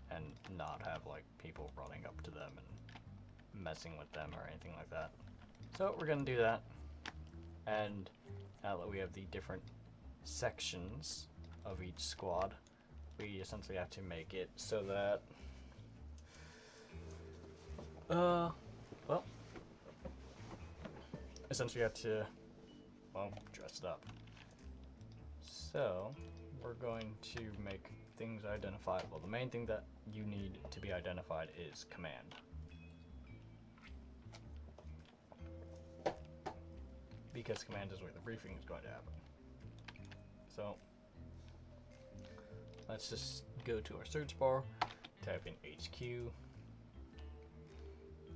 and not have like people running up to them and messing with them or anything like that. So we're gonna do that, and now that we have the different sections of each squad, we essentially have to make it so that well, essentially you have to well, dressed up. So, we're going to make things identifiable. The main thing that you need to be identified is command. Because command is where the briefing is going to happen. So, let's just go to our search bar, type in HQ,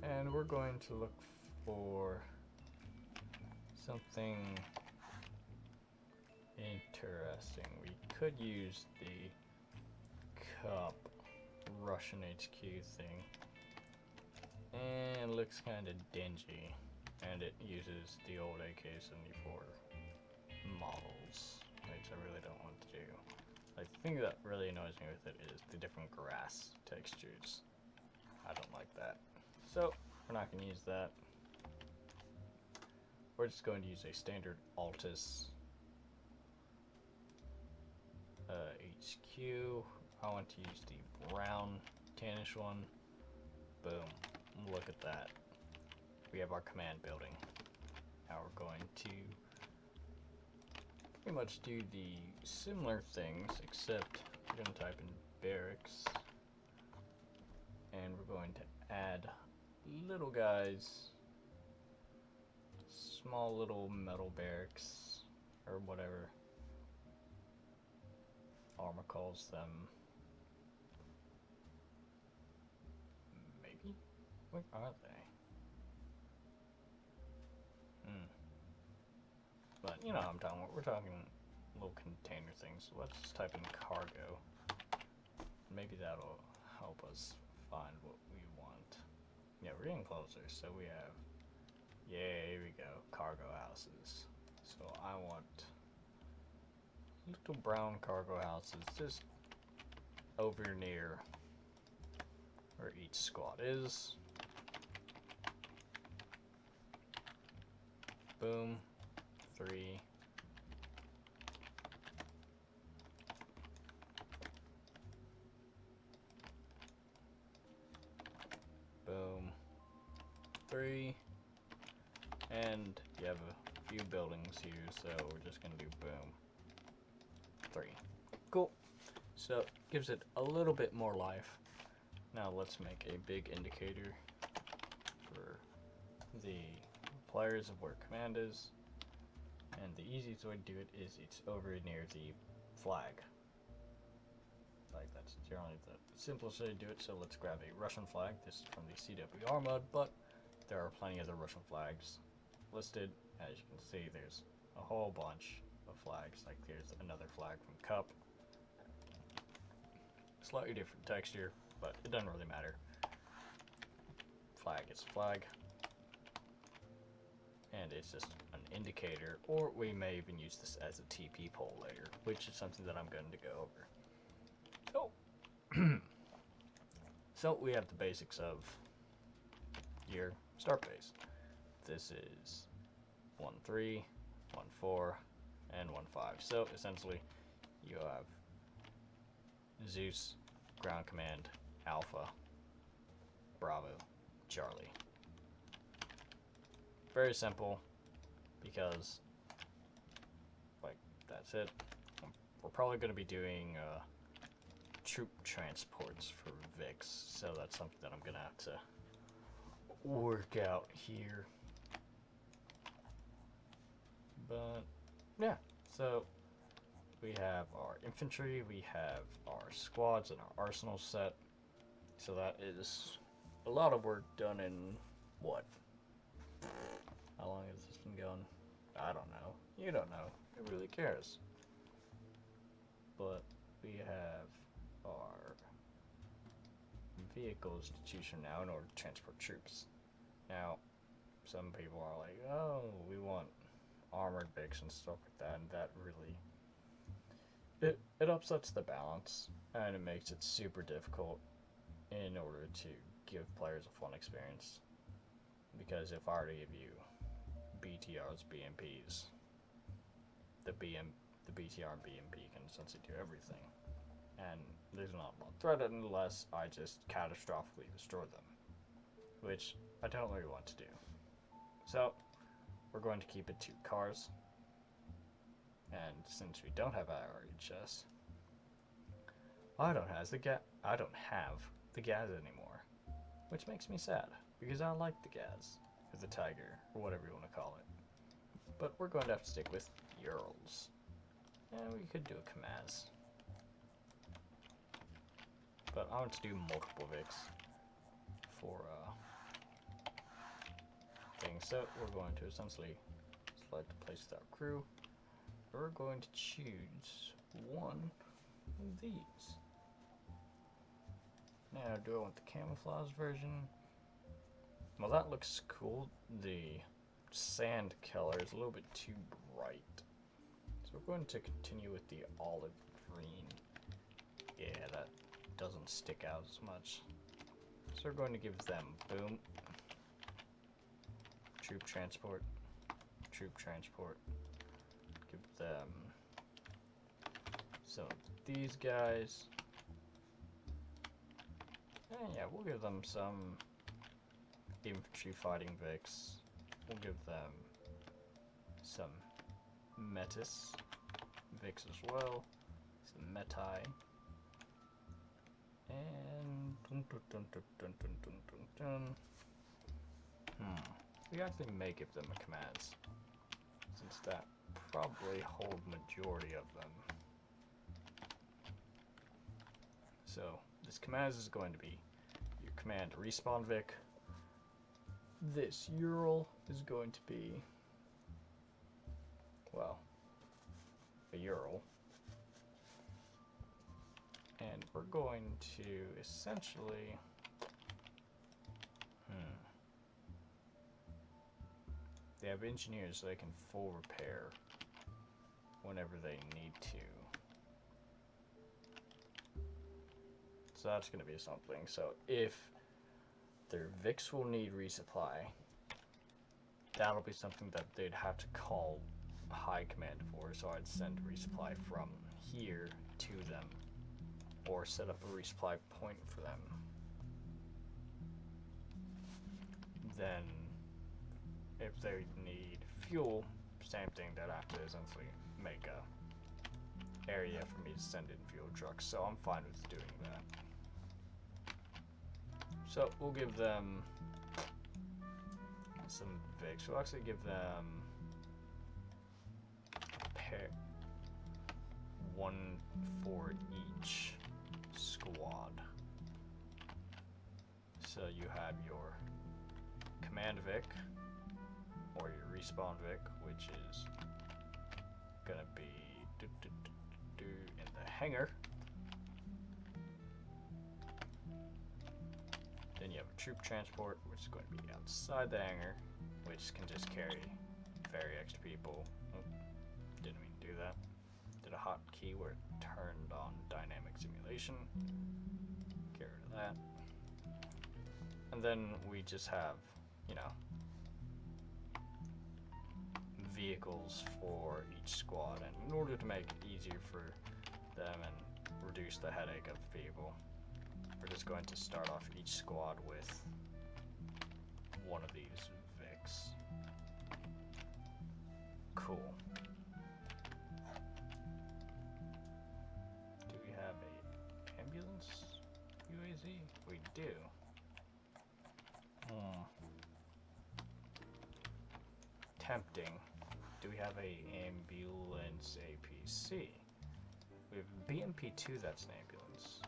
and we're going to look for something interesting. We could use the cup Russian HQ thing, and it looks kind of dingy, and it uses the old AK-74 models, which I really don't want to do. Like, the thing that really annoys me with it is the different grass textures. I don't like that. So, we're not going to use that. We're just going to use a standard Altus HQ. I want to use the brown tannish one. Boom. Look at that. We have our command building. Now we're going to pretty much do the similar things, except we're going to type in barracks. And we're going to add little guys. Small little metal barracks, or whatever Arma calls them. Maybe? What are they? But you know what I'm talking about. We're talking little container things. So let's just type in cargo. Maybe that'll help us find what we want. Yeah, we're getting closer. So we have, yeah, here we go, cargo houses. So I want little brown cargo houses just over near where each squad is. Boom. 3. Boom. 3. And you have a few buildings here, so we're just gonna do boom. 3. Cool. So it gives it a little bit more life. Now let's make a big indicator for the players of where command is. And the easiest way to do it is it's over near the flag. Like, that's generally the simplest way to do it. So let's grab a Russian flag. This is from the CWR mod, but there are plenty of the Russian flags listed. As you can see, there's a whole bunch of flags. Like, there's another flag from Cup. Slightly different texture, but it doesn't really matter. Flag is flag. And it's just an indicator, or we may even use this as a TP pole later, which is something that I'm going to go over. So we have the basics of your start base. This is 1-3, 1-4, and 1-5. So essentially, you have Zeus, Ground Command, Alpha, Bravo, Charlie. Very simple, because, like, that's it. We're probably going to be doing troop transports for Vix, so that's something that I'm going to have to work out here. But, yeah, so we have our infantry, we have our squads and our arsenal set. So that is a lot of work done in, what? How long has this been going? I don't know. You don't know. Who really cares? But we have our vehicles to choose from now in order to transport troops. Now, some people are like, oh, we want armored Vix and stuff like that, and that really it upsets the balance, and it makes it super difficult in order to give players a fun experience. Because if I were to give you BTR's BMPs, the BTR and BMP can essentially do everything, and there's not a lot of threat unless I just catastrophically destroy them, which I don't really want to do. So we're going to keep it to cars, And since we don't have RHS, I don't have the gas anymore, which makes me sad because I like the gas, or the tiger, or whatever you want to call it. But we're going to have to stick with Urals, and we could do a Kamaz. But I want to do multiple Vics for things. So we're going to essentially select a place with our crew. We're going to choose one of these. Now, do I want the camouflage version? Well, that looks cool. The sand color is a little bit too bright. So we're going to continue with the olive green. Yeah, that doesn't stick out as much. So we're going to give them boom. Troop transport. Troop transport. Give them some of these guys. And yeah, we'll give them some infantry fighting Vics. We'll give them some Metis Vics as well. Some Metai. And we actually may give them a Kamaz, since that probably hold majority of them. So this Kamaz is going to be your command respawn Vic. This Ural is going to be, well, a Ural. And we're going to essentially, they have engineers so they can full repair whenever they need to. So that's going to be something. So if their Vix will need resupply, that'll be something that they'd have to call high command for. So I'd send resupply from here to them, or set up a resupply point for them. Then if they need fuel, same thing, they'd have to essentially make a area for me to send in fuel trucks. So I'm fine with doing that. So we'll give them some Vics. We'll actually give them one for each squad. So you have your command Vic, or your respawn Vic, which is gonna be in the hangar. Then you have a troop transport, which is going to be outside the hangar, which can just carry very extra people. Oh, didn't mean to do that. Did a hotkey where it turned on dynamic simulation. Get rid of that. And then we just have, you know, vehicles for each squad. And in order to make it easier for them and reduce the headache of people, we're just going to start off each squad with one of these Vics. Cool. Do we have a ambulance UAZ? We do. Tempting. Do we have a ambulance APC? We have BMP2, that's an ambulance,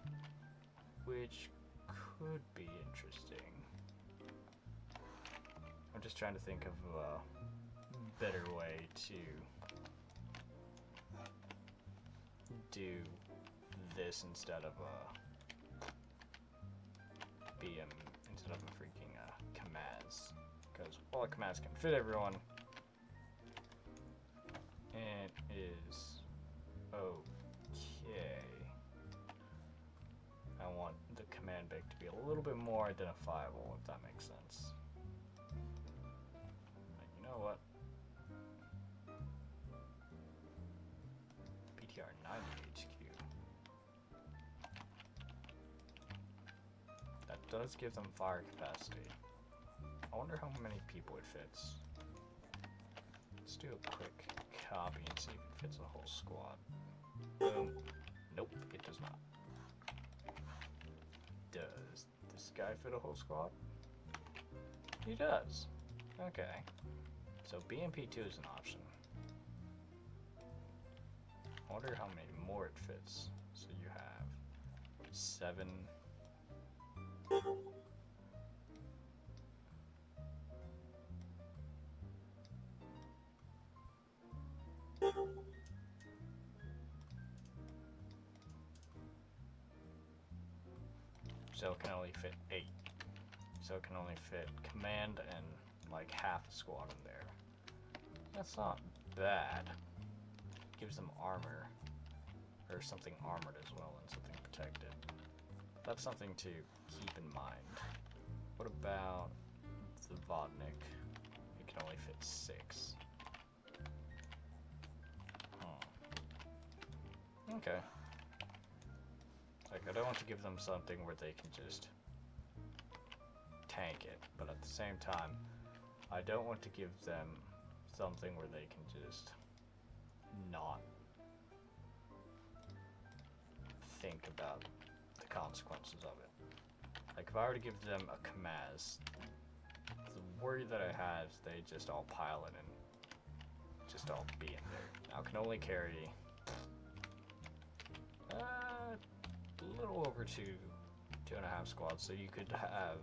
which could be interesting. I'm just trying to think of a better way to do this instead of a freaking Kamaz, because while a Kamaz can fit everyone, it is okay. I want the command Vic to be a little bit more identifiable, if that makes sense. But you know what? PTR 90 HQ. That does give them fire capacity. I wonder how many people it fits. Let's do a quick copy and see if it fits a whole squad. Boom. Nope, it does not. Does this guy fit a whole squad? He does. Okay. So BMP2 is an option. I wonder how many more it fits. So you have 7. So it can only fit 8. So it can only fit command and like half a squad in there. That's not bad. Gives them armor. Or something armored as well and something protected. That's something to keep in mind. What about the Vodnik? It can only fit 6. Okay. Like, I don't want to give them something where they can just tank it, but at the same time, I don't want to give them something where they can just not think about the consequences of it. Like, if I were to give them a Kamaz, the worry that I have is they just all pile in and just all be in there. Now, it can only carry a little over 2.5 squads, so you could have,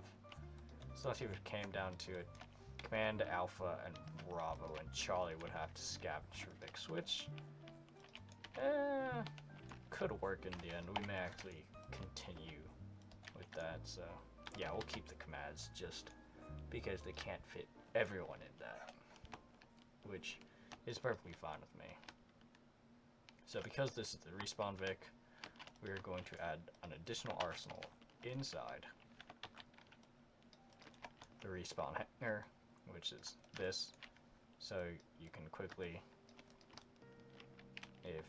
so if it came down to it, Command, Alpha, and Bravo, and Charlie would have to scavenge for Vic Switch. Could work in the end. We may actually continue with that, so yeah, we'll keep the Kamaz just because they can't fit everyone in that, which is perfectly fine with me. So because this is the respawn Vic, we are going to add an additional arsenal inside the respawn hangar, which is this, so you can quickly, if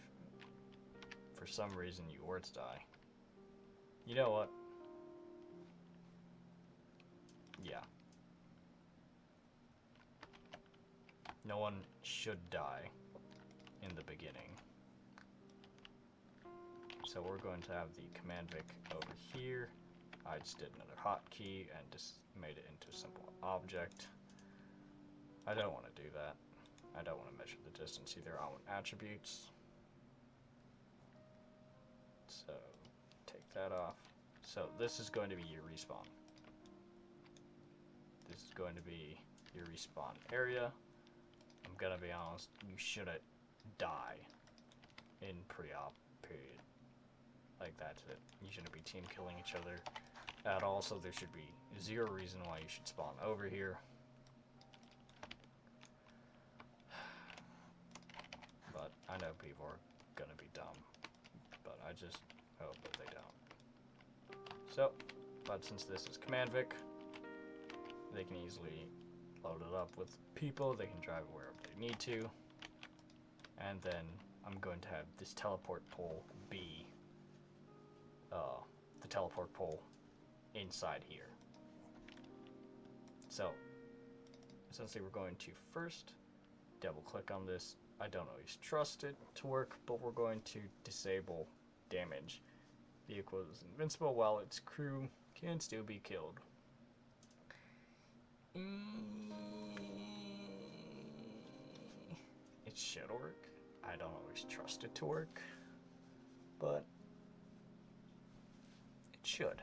for some reason you were to die, you know what? Yeah. No one should die in the beginning. So we're going to have the command Vic over here. I just did another hotkey and just made it into a simple object. I don't want to do that. I don't want to measure the distance either. I want attributes. So take that off. So this is going to be your respawn. This is going to be your respawn area. I'm gonna be honest, you shouldn't die in pre-op period. Like, that's it. You shouldn't be team killing each other at all, so there should be zero reason why you should spawn over here. But I know people are gonna be dumb, but I just hope that they don't. So, but since this is Command Vic, they can easily load it up with people, they can drive it wherever they need to, and then I'm going to have this teleport pole be the teleport pole inside here. So, essentially we're going to first double click on this. I don't always trust it to work, but we're going to disable damage. Vehicle is invincible while its crew can still be killed. It should work. I don't always trust it to work, but it should.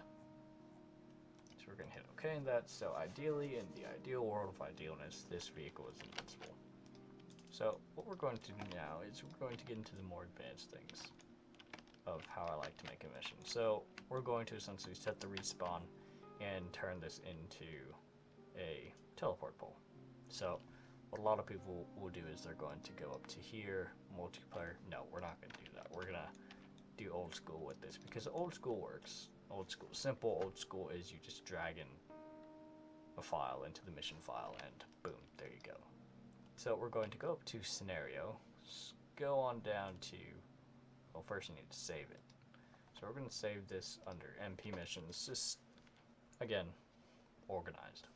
So we're going to hit OK in that. So ideally, in the ideal world of idealness, this vehicle is invincible. So what we're going to do now is we're going to get into the more advanced things of how I like to make a mission. So we're going to essentially set the respawn and turn this into a teleport pole. So what a lot of people will do is they're going to go up to here, multiplayer. No, we're not going to do that. We're going to do old school with this because old school works. Old school, simple old school is you just drag in a file into the mission file and boom, there you go. So we're going to go up to scenario, go on down to, well, first you need to save it. So we're going to save this under MP missions, just, again, organized.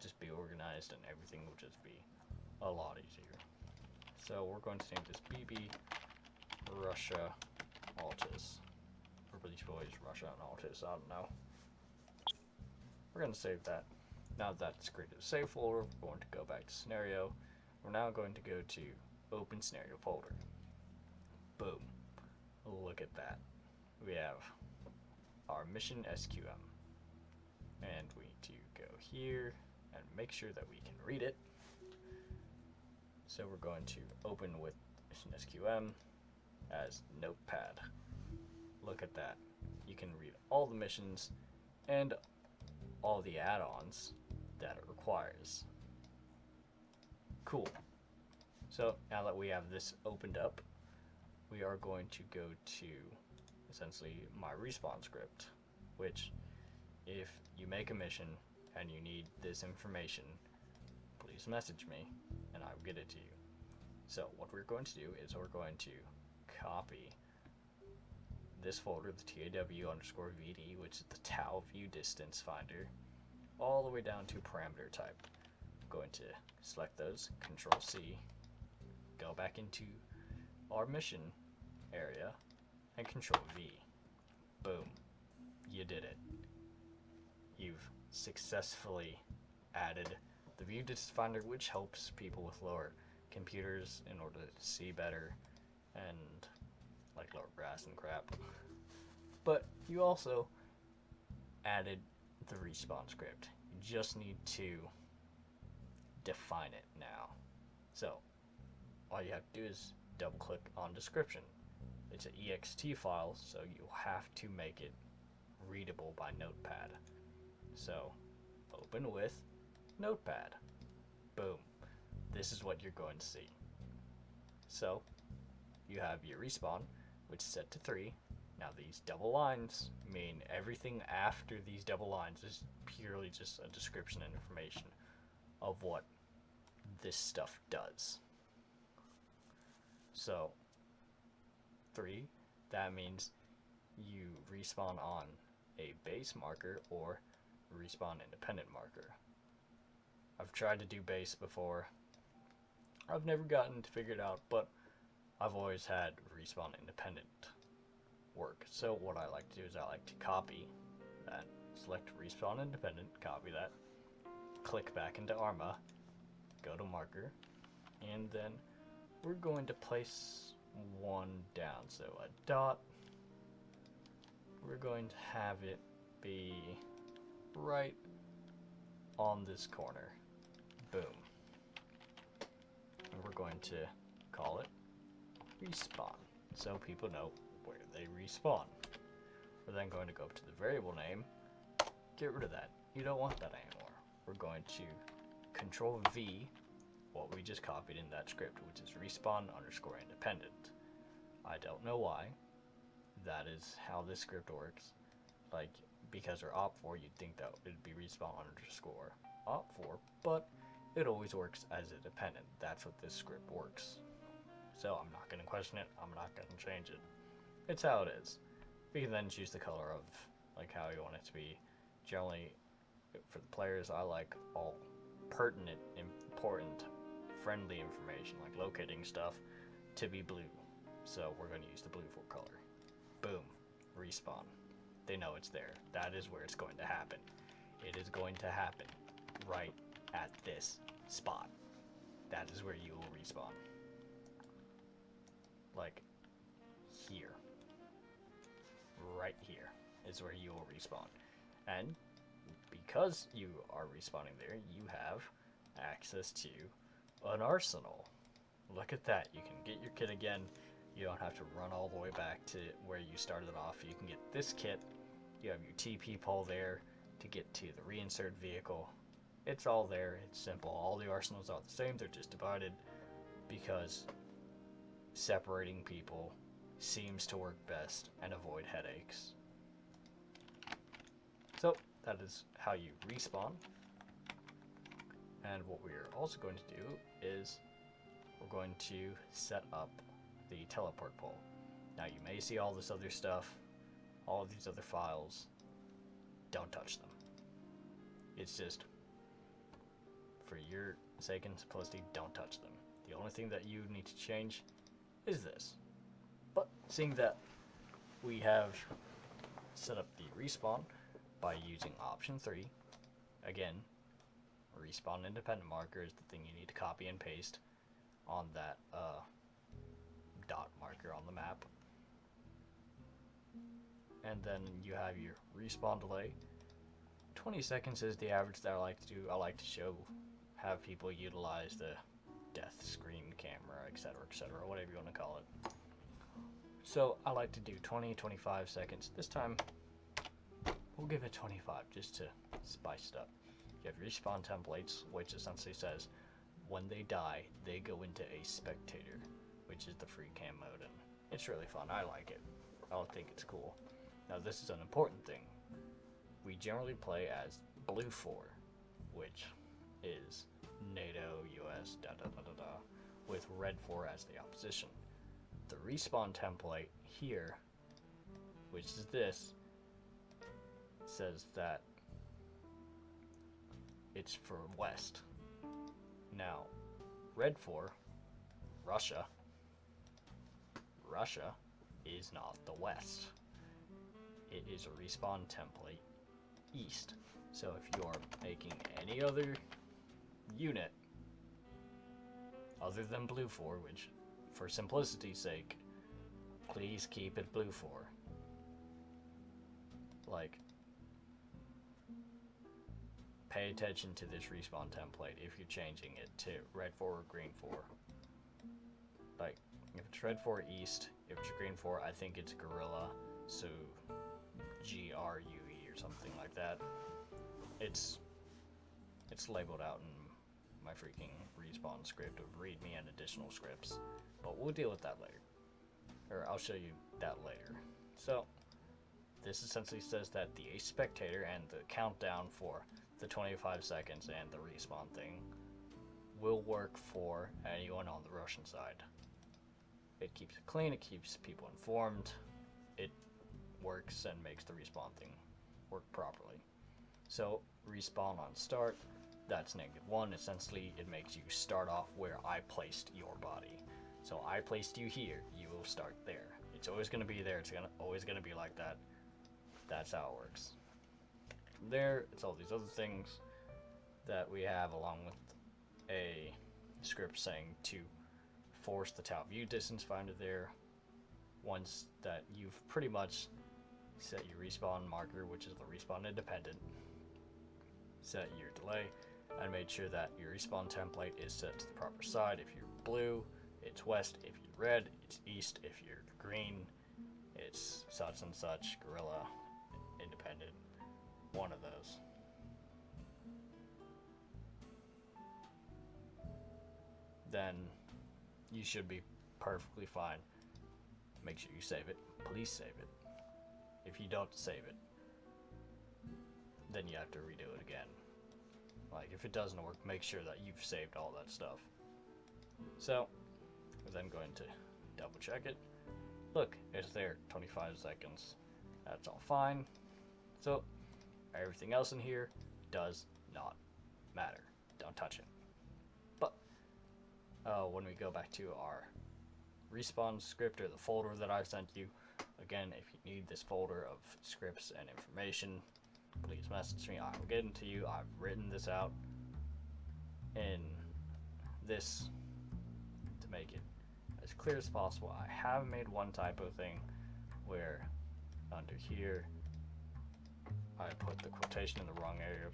Just be organized and everything will just be a lot easier. So we're going to name this BB Russia Altus. Or Bleach Boys Russia and Altus, I don't know. We're going to save that. Now that that's created a save folder, we're going to go back to scenario. We're now going to go to open scenario folder. Boom. Look at that. We have our mission SQM. And we need to go here and make sure that we can read it. So we're going to open with mission SQM as Notepad. Look at that. You can read all the missions and all the add-ons that it requires. Cool. So now that we have this opened up, we are going to go to essentially my respawn script, which if you make a mission and you need this information, please message me and I'll get it to you. So what we're going to do is we're going to copy this folder, the TAW_VD, which is the Tau View Distance Finder, all the way down to parameter type. I'm going to select those, Control C, go back into our mission area, and Control V. Boom. You did it. You've successfully added the View Distance Finder, which helps people with lower computers in order to see better and like lower grass and crap. But you also added the respawn script. You just need to define it now. So all you have to do is double click on description. It's an ext file, so you have to make it readable by Notepad. So open with Notepad. Boom. This is what you're going to see. So you have your respawn, which is set to 3. Now these double lines mean everything after these double lines is purely just a description and information of what this stuff does. So 3, that means you respawn on a base marker or respawn independent marker. I've tried to do base before. I've never gotten to figure it out, but I've always had respawn independent work. So what I like to do is I like to copy that, select respawn independent, copy that, click back into Arma, go to marker, and then we're going to place one down. So a dot, we're going to have it be right on this corner. Boom. And we're going to call it respawn, so people know where they respawn. We're then going to go to the variable name, get rid of that. You don't want that anymore. We're going to Control V what we just copied in that script, which is respawn_independent. I don't know why. That is how this script works. Like, because we're op4, you'd think that it'd be respawn_op4, but it always works as a dependent. That's what this script works. So I'm not going to question it. I'm not going to change it. It's how it is. We can then choose the color of like how you want it to be. Generally, for the players, I like all pertinent, important, friendly information, like locating stuff, to be blue. So we're going to use the blue for color. Boom. Respawn. They know it's there. That is where it's going to happen. It is going to happen right at this spot. That is where you will respawn. Like here. Right here is where you will respawn. And because you are respawning there, you have access to an arsenal. Look at that. You can get your kit again. You don't have to run all the way back to where you started off. You can get this kit. You have your TP pole there to get to the reinsert vehicle. It's all there. It's simple. All the arsenals are the same. They're just divided because separating people seems to work best and avoid headaches. So that is how you respawn. And what we're also going to do is we're going to set up the teleport pole. Now you may see all this other stuff, all of these other files. Don't touch them. It's just for your sake and simplicity, don't touch them. The only thing that you need to change is this. But seeing that we have set up the respawn by using option 3, again, respawn independent marker is the thing you need to copy and paste on that dot marker on the map. And then you have your respawn delay. 20 seconds is the average that I like to do. I like to have people utilize the death screen camera, etc., whatever you want to call it. So I like to do 20-25 seconds. This time we'll give it 25 just to spice it up. You have respawn templates, which essentially says when they die, they go into a spectator, which is the free cam mode, and it's really fun. I like it. I think it's cool. Now this is an important thing. We generally play as Blue 4, which is NATO, US, with Red 4 as the opposition. The respawn template here, which is this, says that it's for West. Now, Red 4, Russia is not the West. It is a respawn template East. So if you're making any other unit other than Blue 4, which for simplicity's sake, please keep it Blue 4. Like, pay attention to this respawn template if you're changing it to Red 4 or Green 4. Like, if it's Red 4 East, if it's Green 4, I think it's Gorilla, so GRUE or something like that. It's labeled out in my freaking respawn script of readme and additional scripts, but we'll deal with that later, or I'll show you that later. So this essentially says that the spectator and the countdown for the 25 seconds and the respawn thing will work for anyone on the Russian side. It keeps it clean, it keeps people informed, it works and makes the respawn thing work properly. So respawn on start, that's -1. Essentially, it makes you start off where I placed your body. So I placed you here, you will start there. It's always going to be there, it's always going to be like that. That's how it works. From there, it's all these other things that we have, along with a script saying to force the top view distance finder there. Once that you've pretty much set your respawn marker, which is the respawn independent, set your delay, and made sure that your respawn template is set to the proper side. If you're blue, it's West. If you're red, it's East. If you're green, it's such and such, Gorilla, Independent, one of those. Then you should be perfectly fine. Make sure you save it. Please save it. If you don't save it, then you have to redo it again. Like, if it doesn't work, make sure that you've saved all that stuff. So, we're then going to double check it. Look, it's there, 25 seconds. That's all fine. So, everything else in here does not matter. Don't touch it. But, when we go back to our respawn script, or the folder that I sent you, again, if you need this folder of scripts and information, please message me. I will get it to you. I've written this out in this to make it as clear as possible. I have made one typo thing where under here I put the quotation in the wrong area.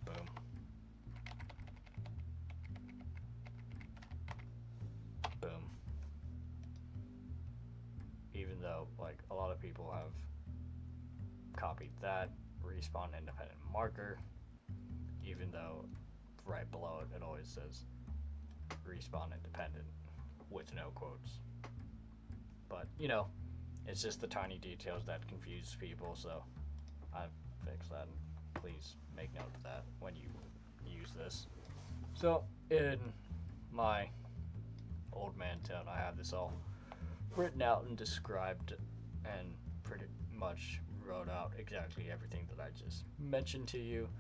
Boom. Boom. Even though, like, a lot of people have copied that respawn independent marker, even though right below it always says respawn independent with no quotes. But, you know, it's just the tiny details that confuse people, so I've fixed that. Please make note of that when you use this. So, in my old man tone, I have this all written out and described and pretty much wrote out exactly everything that I just mentioned to you.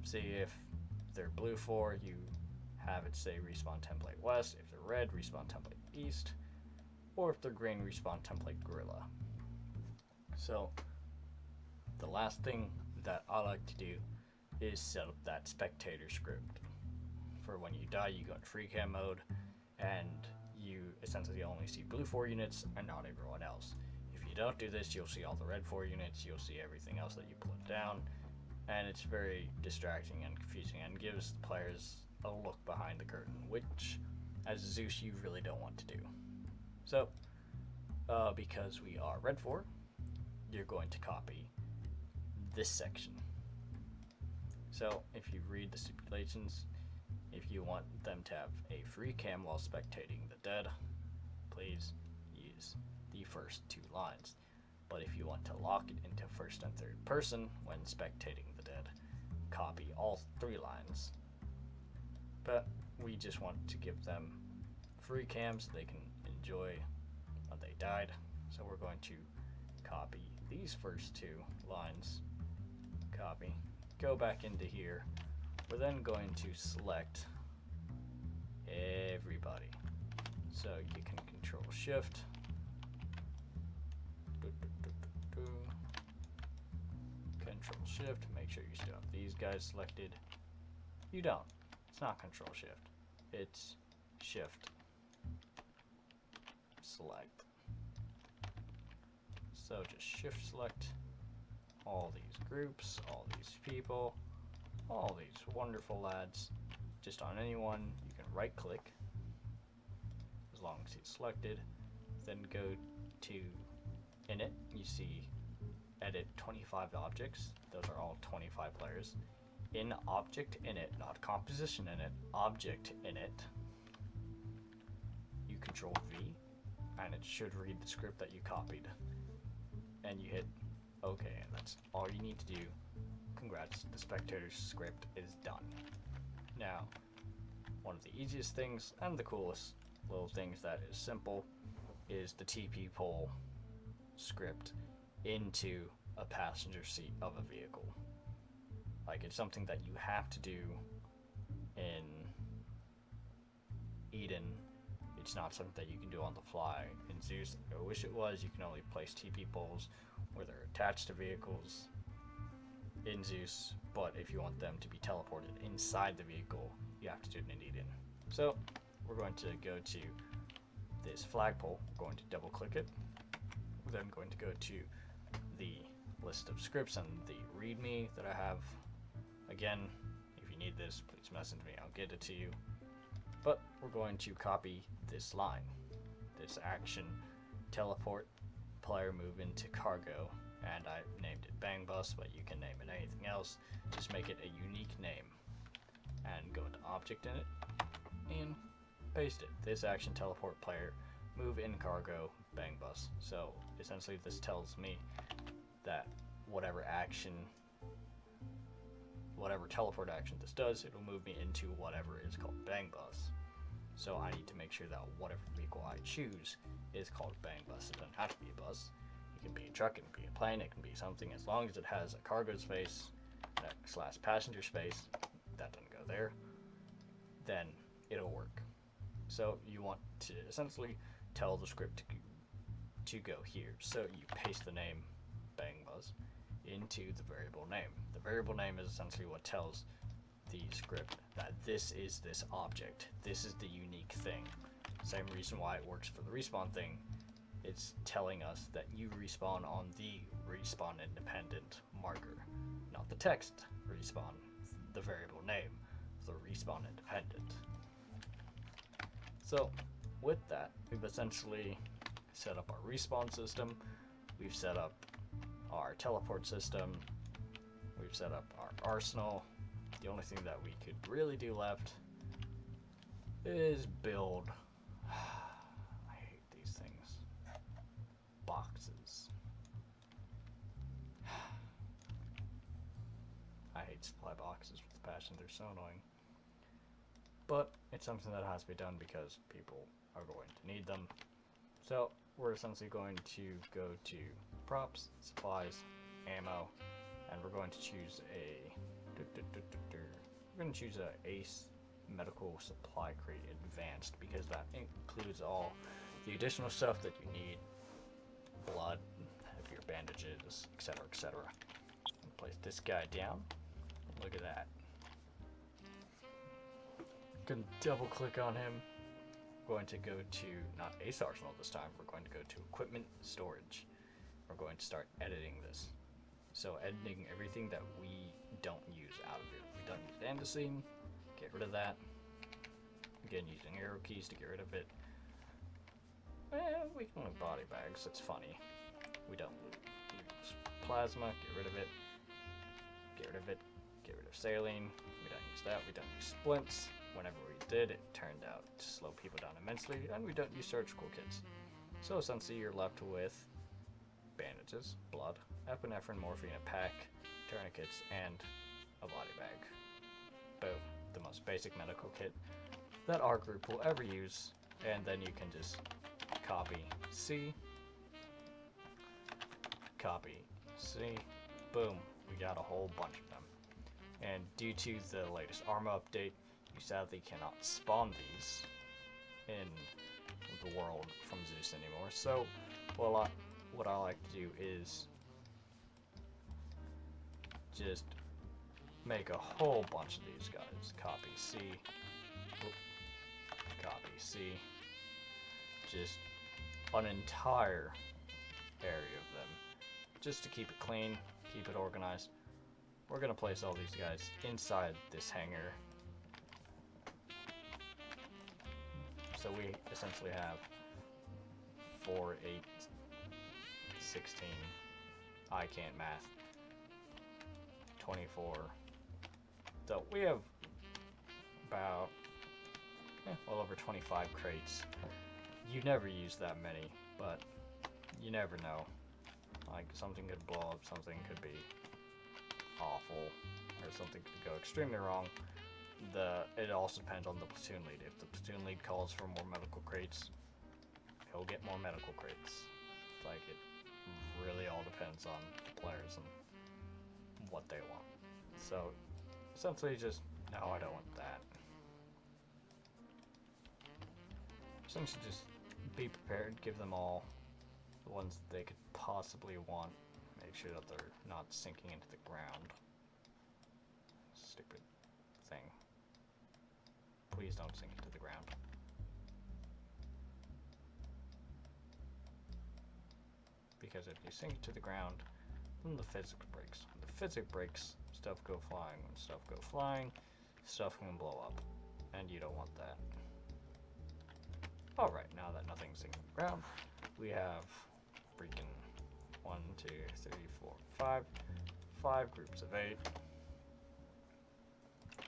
See, if they're blue 4, you have it say respawn template west. If they're red, respawn template east. Or if they're green, respawn template gorilla. So the last thing that I like to do is set up that spectator script. For when you die, you go in free cam mode, and you essentially only see blue 4 units and not everyone else. If you don't do this, you'll see all the red 4 units, you'll see everything else that you put down, and it's very distracting and confusing and gives the players a look behind the curtain, which as Zeus you really don't want to do. So because we are red 4, you're going to copy this section. So if you read the stipulations, if you want them to have a free cam while spectating the dead, please use the first 2 lines. But if you want to lock it into first and third person when spectating the dead, copy all 3 lines. But we just want to give them free cams so they can enjoy when they died. So we're going to copy these first 2 lines, copy, go back into here. We're then going to select everybody. So you can control shift, control shift, make sure you still have these guys selected. You don't, it's not control shift, it's shift select. So just shift select all these groups, all these people, all these wonderful lads, just on anyone. You can right click as long as it's selected, then go to init. You see edit 25 objects, those are all 25 players. In object init, not composition init, object init, you control V and it should read the script that you copied, and you hit OK, and that's all you need to do. Congrats, the spectator's script is done. Now, one of the easiest things and the coolest little things that is simple is the TP pull script into a passenger seat of a vehicle. Like, it's something that you have to do in Eden. It's not something that you can do on the fly in Zeus. I wish it was. You can only place TP pulls where they're attached to vehicles in Zeus, but if you want them to be teleported inside the vehicle, you have to do it in Eden. So we're going to go to this flagpole, we're going to double click it, we're then going to go to the list of scripts and the readme that I have. Again, if you need this, please message me, I'll get it to you. But we're going to copy this line, this action, teleport player move into cargo, and I named it Bang Bus, but you can name it anything else. Just make it a unique name and go into object in it and paste it. This action, teleport player move in cargo Bang Bus. So essentially this tells me that whatever action, whatever teleport action this does, it'll move me into whatever is called Bang Bus. So I need to make sure that whatever vehicle I choose is called Bang Bus. It doesn't have to be a bus. It can be a truck, it can be a plane, it can be something, as long as it has a cargo space / passenger space, that doesn't go there, then it'll work. So you want to essentially tell the script to go here. So you paste the name Bang Bus into the variable name. The variable name is essentially what tells the script that this is this object. This is the unique thing. Same reason why it works for the respawn thing. It's telling us that you respawn on the respawn independent marker, not the text respawn, the variable name, the respawn independent. So with that, we've essentially set up our respawn system, we've set up our teleport system, we've set up our arsenal. The only thing that we could really do left is build, I hate these things, boxes. I hate supply boxes with passion, they're so annoying. But it's something that has to be done because people are going to need them. So we're essentially going to go to props, supplies, ammo, and we're going to choose a, we're going to choose a ace medical supply crate advanced, because that includes all the additional stuff that you need: blood, heavier bandages, etc., etc. Place this guy down. Look at that. Gonna double click on him. Going to go to not Ace Arsenal this time. We're going to go to equipment storage. We're going to start editing this. So editing everything that we don't use out of here. We don't use andesine, get rid of that. Again, using arrow keys to get rid of it. We can leave body bags, it's funny. We don't use plasma, get rid of it. Get rid of it. Get rid of saline. We don't use that. We don't use splints. Whenever we did, it turned out to slow people down immensely, and we don't use surgical kits. So essentially you're left with bandages, blood, epinephrine, morphine, a pack, tourniquets, and a body bag. Boom. The most basic medical kit that our group will ever use, and then you can just copy C, copy C, boom, we got a whole bunch of them. And due to the latest Arma update, you sadly cannot spawn these in the world from Zeus anymore. So, what I like to do is just make a whole bunch of these guys. Copy C, copy C, just an entire area of them, just to keep it clean, keep it organized. We're gonna place all these guys inside this hangar. So we essentially have 4, 8, 16, I can't math, 24. So we have about well over 25 crates. You never use that many, but you never know. Like, something could blow up, something could be awful, or something could go extremely wrong. It also depends on the platoon lead. If the platoon lead calls for more medical crates, he'll get more medical crates. Like, it really all depends on the players and what they want. So essentially just, no, I don't want that. Essentially just be prepared, give them all the ones that they could possibly want. Make sure that they're not sinking into the ground. Stupid thing. Please don't sink into the ground. Because if you sink to the ground, then the physics breaks. When the physics breaks, stuff go flying. When stuff go flying, stuff can blow up. And you don't want that. Alright, now that nothing's sinking to the ground, we have freaking 1, 2, 3, 4, 5. 5 groups of 8.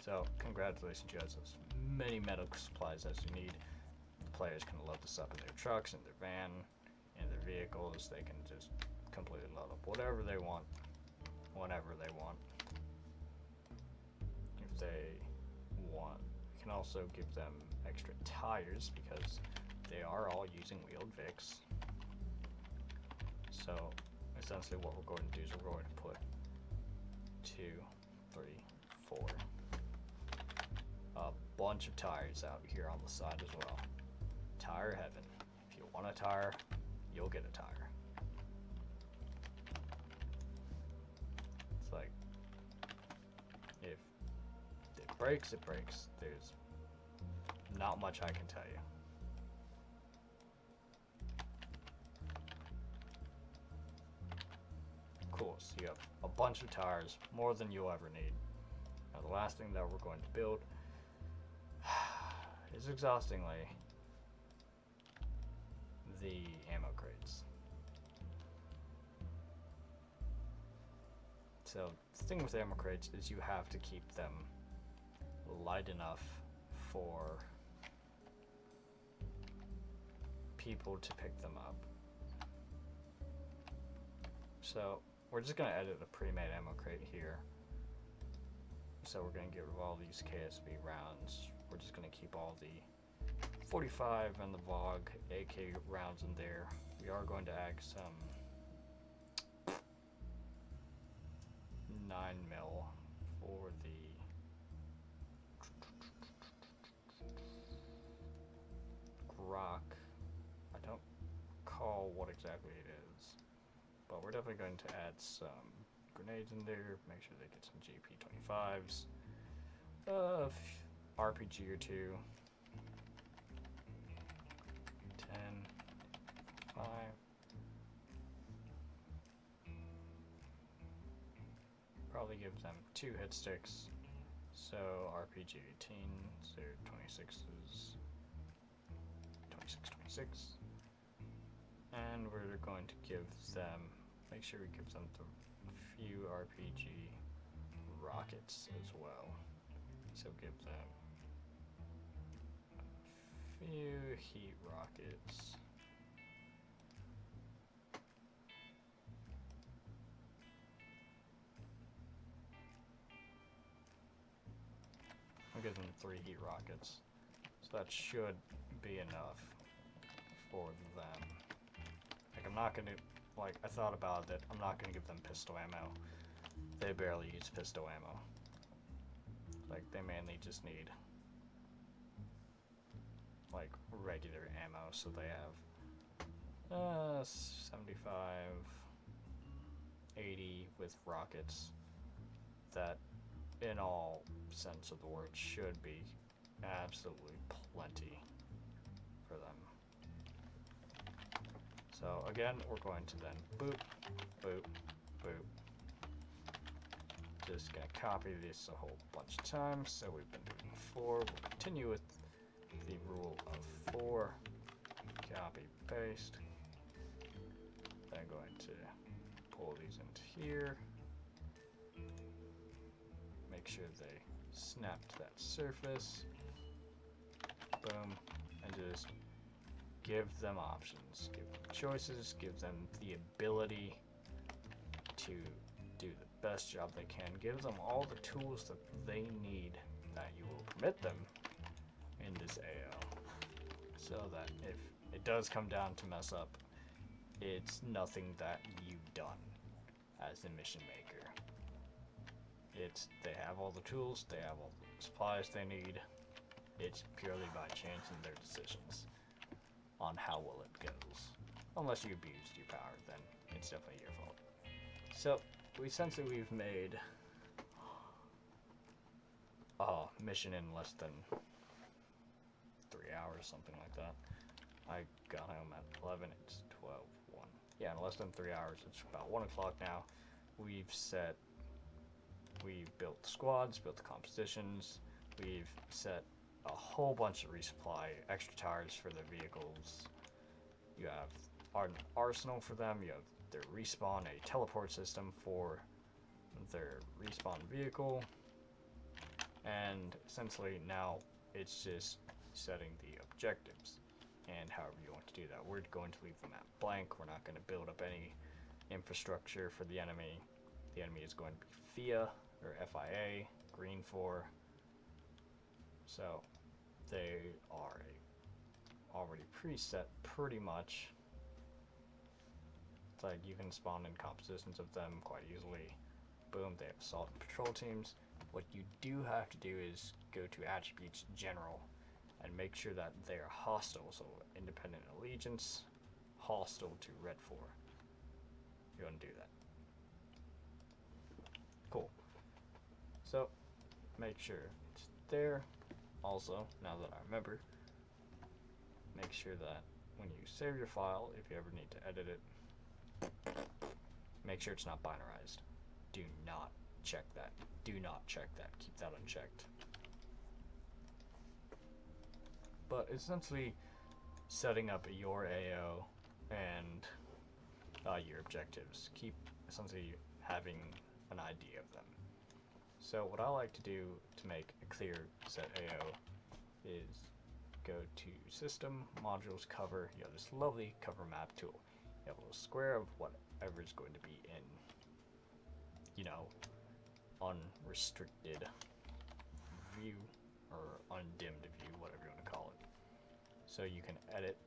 So, congratulations, you guys have as many medical supplies as you need. The players can load this up in their trucks, in their van, in their vehicles. They can just completely load up whatever they want, whenever they want. If they want, we can also give them extra tires because they are all using wheeled Vics. So, essentially what we're going to do is we're going to put 2, 3, 4. A bunch of tires out here on the side as well. Tire heaven. If you want a tire, you'll get a tire. It's like, if it breaks, it breaks. There's not much I can tell you. Cool, so you have a bunch of tires, more than you'll ever need. Now the last thing that we're going to build is exhaustingly the ammo crates. So the thing with ammo crates is you have to keep them light enough for people to pick them up. So we're just going to edit a pre-made ammo crate here. So we're going to get rid of all these KSB rounds. We're just going to keep all the 45 and the VOG AK rounds in there. We are going to add some 9mm for the recall what exactly it is. But we're definitely going to add some grenades in there, make sure they get some GP25s, RPG or two, 10, 5. Probably give them 2 hit sticks, so RPG 18s, they're 26s, 26. And we're going to give them, make sure we give them the few RPG rockets as well. So give them a few heat rockets. I'll give them 3 heat rockets. So that should be enough for them. Like, I'm not gonna, like, I thought about it, I'm not gonna give them pistol ammo. They barely use pistol ammo. Like, they mainly just need, like, regular ammo, so they have 75, 80 with rockets. That, in all sense of the word, should be absolutely plenty for them. So again, we're going to then boop, boop, boop. Just gonna copy this a whole bunch of times. So we've been doing 4. We'll continue with the rule of 4. Copy, paste. Then going to pull these into here. Make sure they snap to that surface. Boom. And just give them options, give them choices, give them the ability to do the best job they can, give them all the tools that they need that you will permit them in this AO, so that if it does come down to mess up, it's nothing that you've done as the mission maker. It's, they have all the tools, they have all the supplies they need, it's purely by chance in their decisions on how well it goes. Unless you abused your power, then it's definitely your fault. So, essentially we've made a mission in less than 3 hours, something like that. I got home at 11, it's 12, 1. Yeah, in less than 3 hours, it's about 1 o'clock now. We've built the squads, built the compositions, we've set a whole bunch of resupply, extra tires for their vehicles. You have an arsenal for them, you have their respawn, a teleport system for their respawn vehicle, and essentially now it's just setting the objectives and however you want to do that. We're going to leave the map blank, we're not going to build up any infrastructure for the enemy. The enemy is going to be FIA, or FIA, green for. So they are already preset pretty much. It's like you can spawn in compositions of them quite easily. Boom, they have assault and patrol teams. What you do have to do is go to attributes general and make sure that they are hostile. So independent allegiance, hostile to red 4. You're going to do that. Cool. So make sure it's there. Also, now that I remember, make sure that when you save your file, if you ever need to edit it, make sure it's not binarized. Do not check that. Do not check that. Keep that unchecked. But essentially, setting up your AO and your objectives. Keep essentially having an idea of them. So what I like to do to make a clear set AO is go to System, Modules, Cover. You have this lovely cover map tool. You have a little square of whatever is going to be in, you know, unrestricted view or undimmed view, whatever you want to call it. So you can edit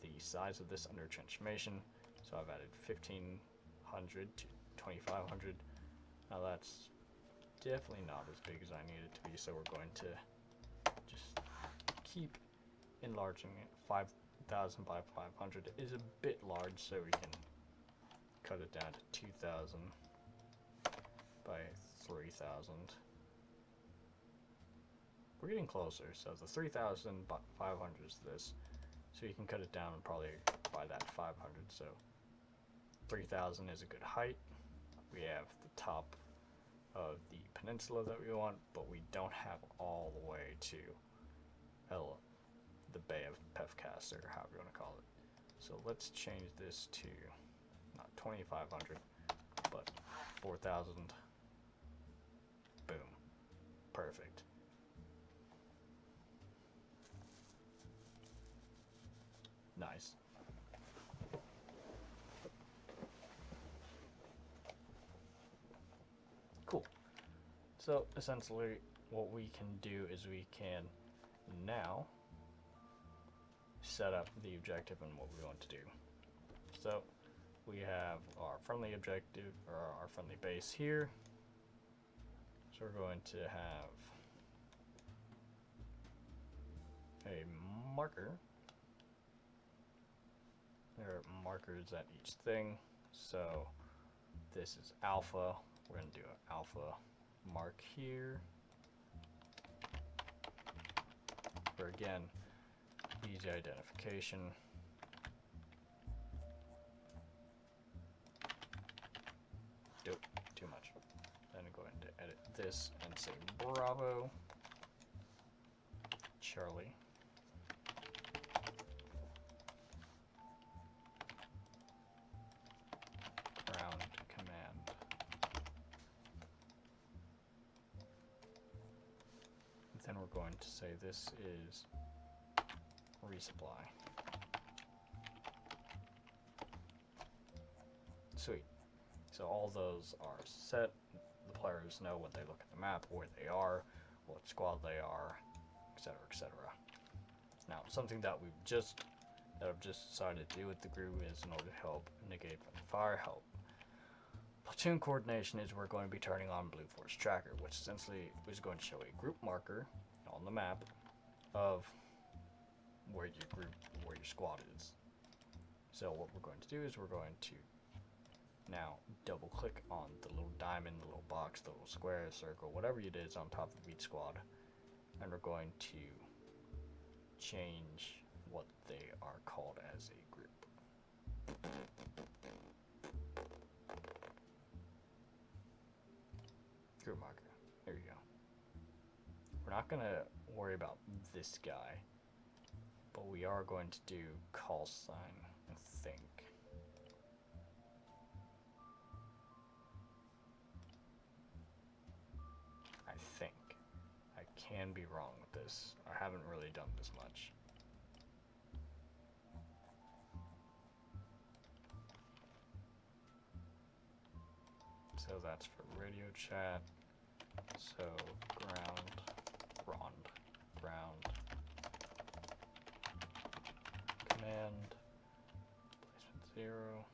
the size of this under transformation. So I've added 1500 to 2500. Now that's definitely not as big as I need it to be, so we're going to just keep enlarging it. 1000 by 500 is a bit large, so we can cut it down to 2000 by 3000. We're getting closer, so the 3500 is this, so you can cut it down probably by that 500, so 3000 is a good height. We have the top of the peninsula that we want, but we don't have all the way to the Bay of Pefkas, or however you want to call it. So let's change this to not 2500, but 4000. Boom. Perfect. Nice. Cool. So essentially what we can do is we can now set up the objective and what we want to do. So we have our friendly objective, or our friendly base here. So we're going to have a marker. There are markers at each thing. So this is alpha. We're going to do an alpha mark here. For again, easy identification. Nope, too much. Then I'm going to edit this and say Bravo, Charlie. Ground command. And then we're going to say this is resupply. Sweet. So all those are set. The players know when they look at the map where they are, what squad they are, etc., etc. Now, something that I've just decided to do with the group is, in order to help negate friendly fire, help platoon coordination, is we're going to be turning on Blue Force Tracker, which essentially is going to show a group marker on the map of where your squad is. So what we're going to do is we're going to now double click on the little diamond, the little box, the little square, circle, whatever it is on top of each squad, and we're going to change what they are called as a group. Group marker. There you go. We're not going to worry about this guy, but we are going to do call sign, I think. I can be wrong with this. I haven't really done this much. So that's for radio chat. So ground, command, placement 0.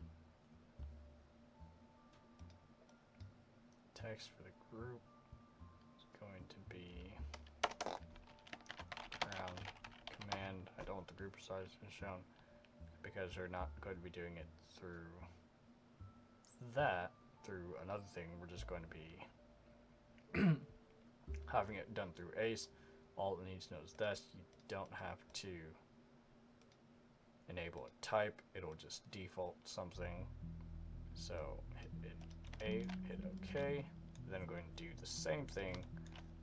Text for the group is going to be ground command. I don't want the group size to be shown because we're not going to be doing it through that. Through another thing, we're just going to be having it done through ACE. All it needs to know is this. You don't have to enable a type. It'll just default something. So hit OK. Then I'm going to do the same thing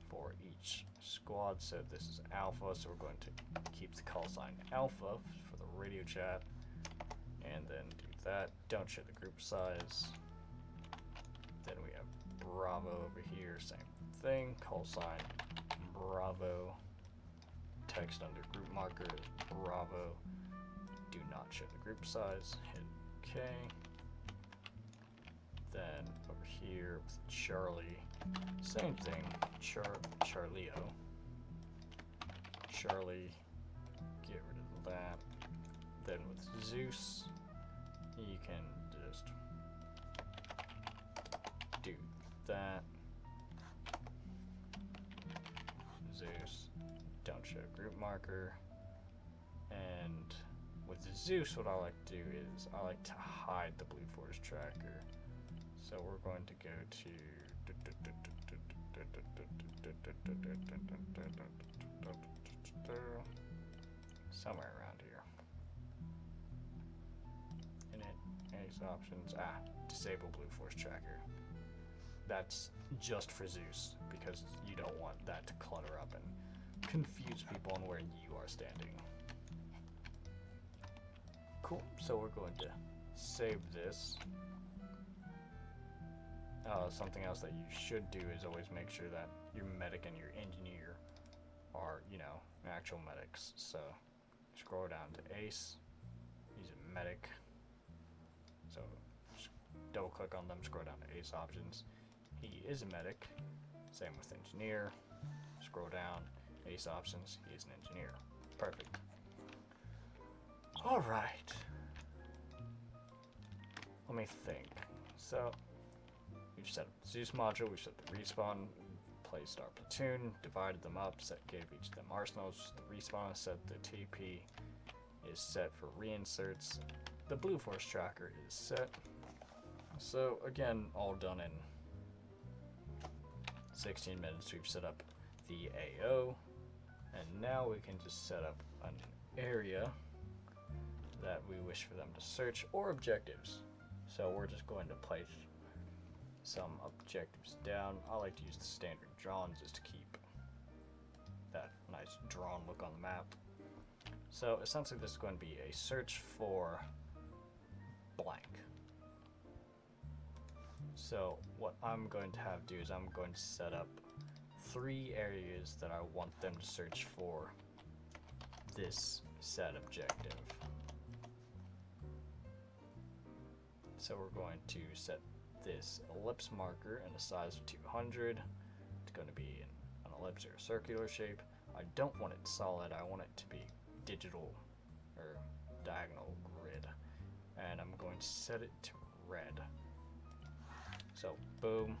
for each squad. So this is alpha, so we're going to keep the call sign alpha for the radio chat, and then do that. Don't show the group size. Then we have Bravo over here, same thing, call sign Bravo, text under group marker is Bravo, do not show the group size, hit OK. Then over here with Charlie, same thing, Charlie, get rid of that. Then with Zeus, you can just do that. Zeus, don't show group marker, and with Zeus, what I like to do is I like to hide the Blue Force tracker. So we're going to go to somewhere around here. Init, ace options, disable Blue Force tracker. That's just for Zeus, because you don't want that to clutter up and confuse people on where you are standing. Cool, so we're going to save this. Something else that you should do is always make sure that your medic and your engineer are, you know, actual medics. So scroll down to Ace, he's a medic. So just double click on them, scroll down to Ace options. He is a medic. Same with engineer. Scroll down, Ace options, he is an engineer. Perfect. Alright. Let me think. So we've set up the Zeus module, we've set the respawn, placed our platoon, divided them up, gave each of them arsenals. The respawn is set, the TP is set for reinserts. The Blue Force tracker is set. So again, all done in 16 minutes. We've set up the AO, and now we can just set up an area that we wish for them to search, or objectives. So we're just going to place some objectives down. I like to use the standard drawn just to keep that nice drawn look on the map. So essentially this is going to be a search for blank. So what I'm going to have do is I'm going to set up 3 areas that I want them to search for this set objective. So we're going to set this ellipse marker in a size of 200. It's going to be an ellipse or a circular shape. I don't want it solid, I want it to be digital or diagonal grid. And I'm going to set it to red. So boom.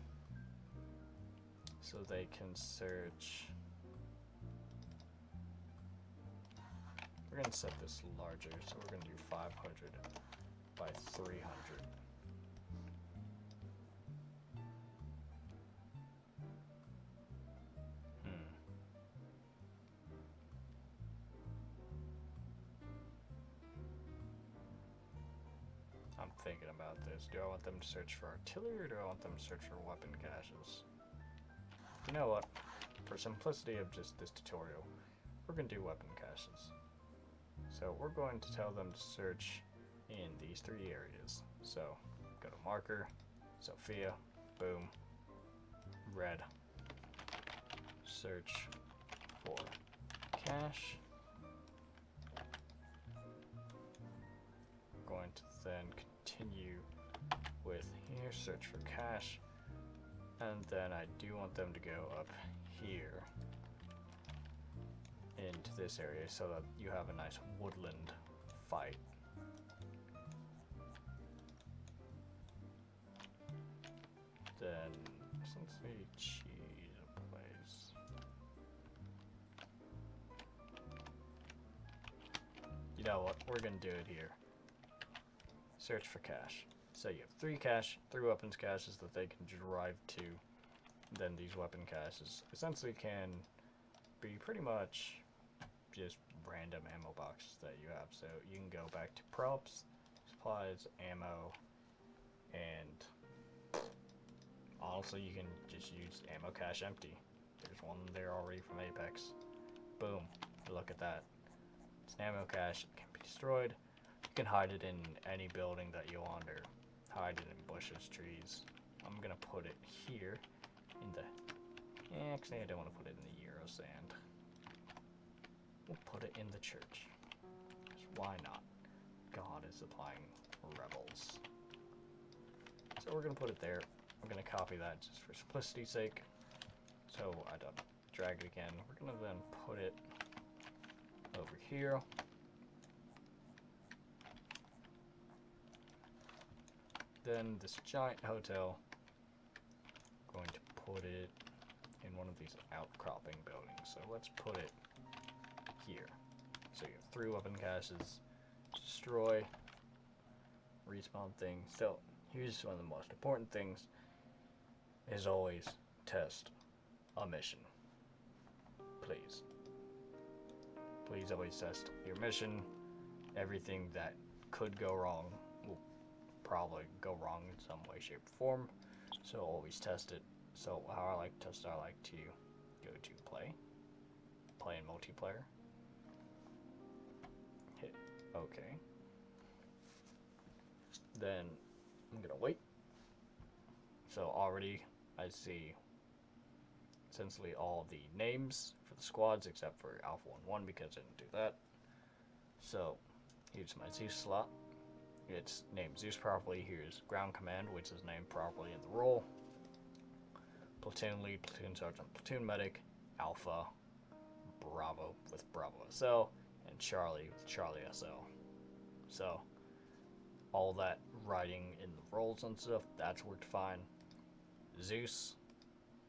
So they can search. We're going to set this larger, so we're going to do 500 by 300. I'm thinking about this. Do I want them to search for artillery, or do I want them to search for weapon caches? You know what? For simplicity of just this tutorial, we're going to do weapon caches. So we're going to tell them to search in these 3 areas. So go to marker, Sophia, boom, red, search for cache. We're going to then continue with here, search for cache, and then I do want them to go up here into this area so that you have a nice woodland fight. Then since we choose a place, you know what, we're gonna do it here. Search for cache. So you have 3 weapons caches that they can drive to. Then these weapon caches essentially can be pretty much just random ammo boxes that you have. So you can go back to props, supplies, ammo, and honestly you can just use ammo cache empty. There's one there already from Apex. Boom. Look at that. It's an ammo cache. It can be destroyed. You can hide it in any building that you want, or hide it in bushes, trees. I'm gonna put it here in the... actually, I don't want to put it in the Euro sand. We'll put it in the church. Why not? God is supplying rebels. So we're gonna put it there. I'm gonna copy that just for simplicity's sake. So I don't drag it again. We're gonna then put it over here. Then this giant hotel, going to put it in one of these outcropping buildings. So let's put it here. So you have 3 weapon caches. destroy, respawn thing. So here's one of the most important things, is always test a mission. Please. Please always test your mission. Everything that could go wrong will probably go wrong in some way, shape, or form. So always test it. So how I like to test it, I like to go to play in multiplayer, hit OK. Then I'm gonna wait. So already I see essentially all the names for the squads except for Alpha 1-1 because I didn't do that. So here's my Zeus slot. It's named Zeus properly. Here's Ground Command, which is named properly in the role. Platoon Lead, Platoon Sergeant, Platoon Medic, Alpha, Bravo with Bravo SL, and Charlie with Charlie SL. So all that writing in the roles and stuff, that's worked fine. Zeus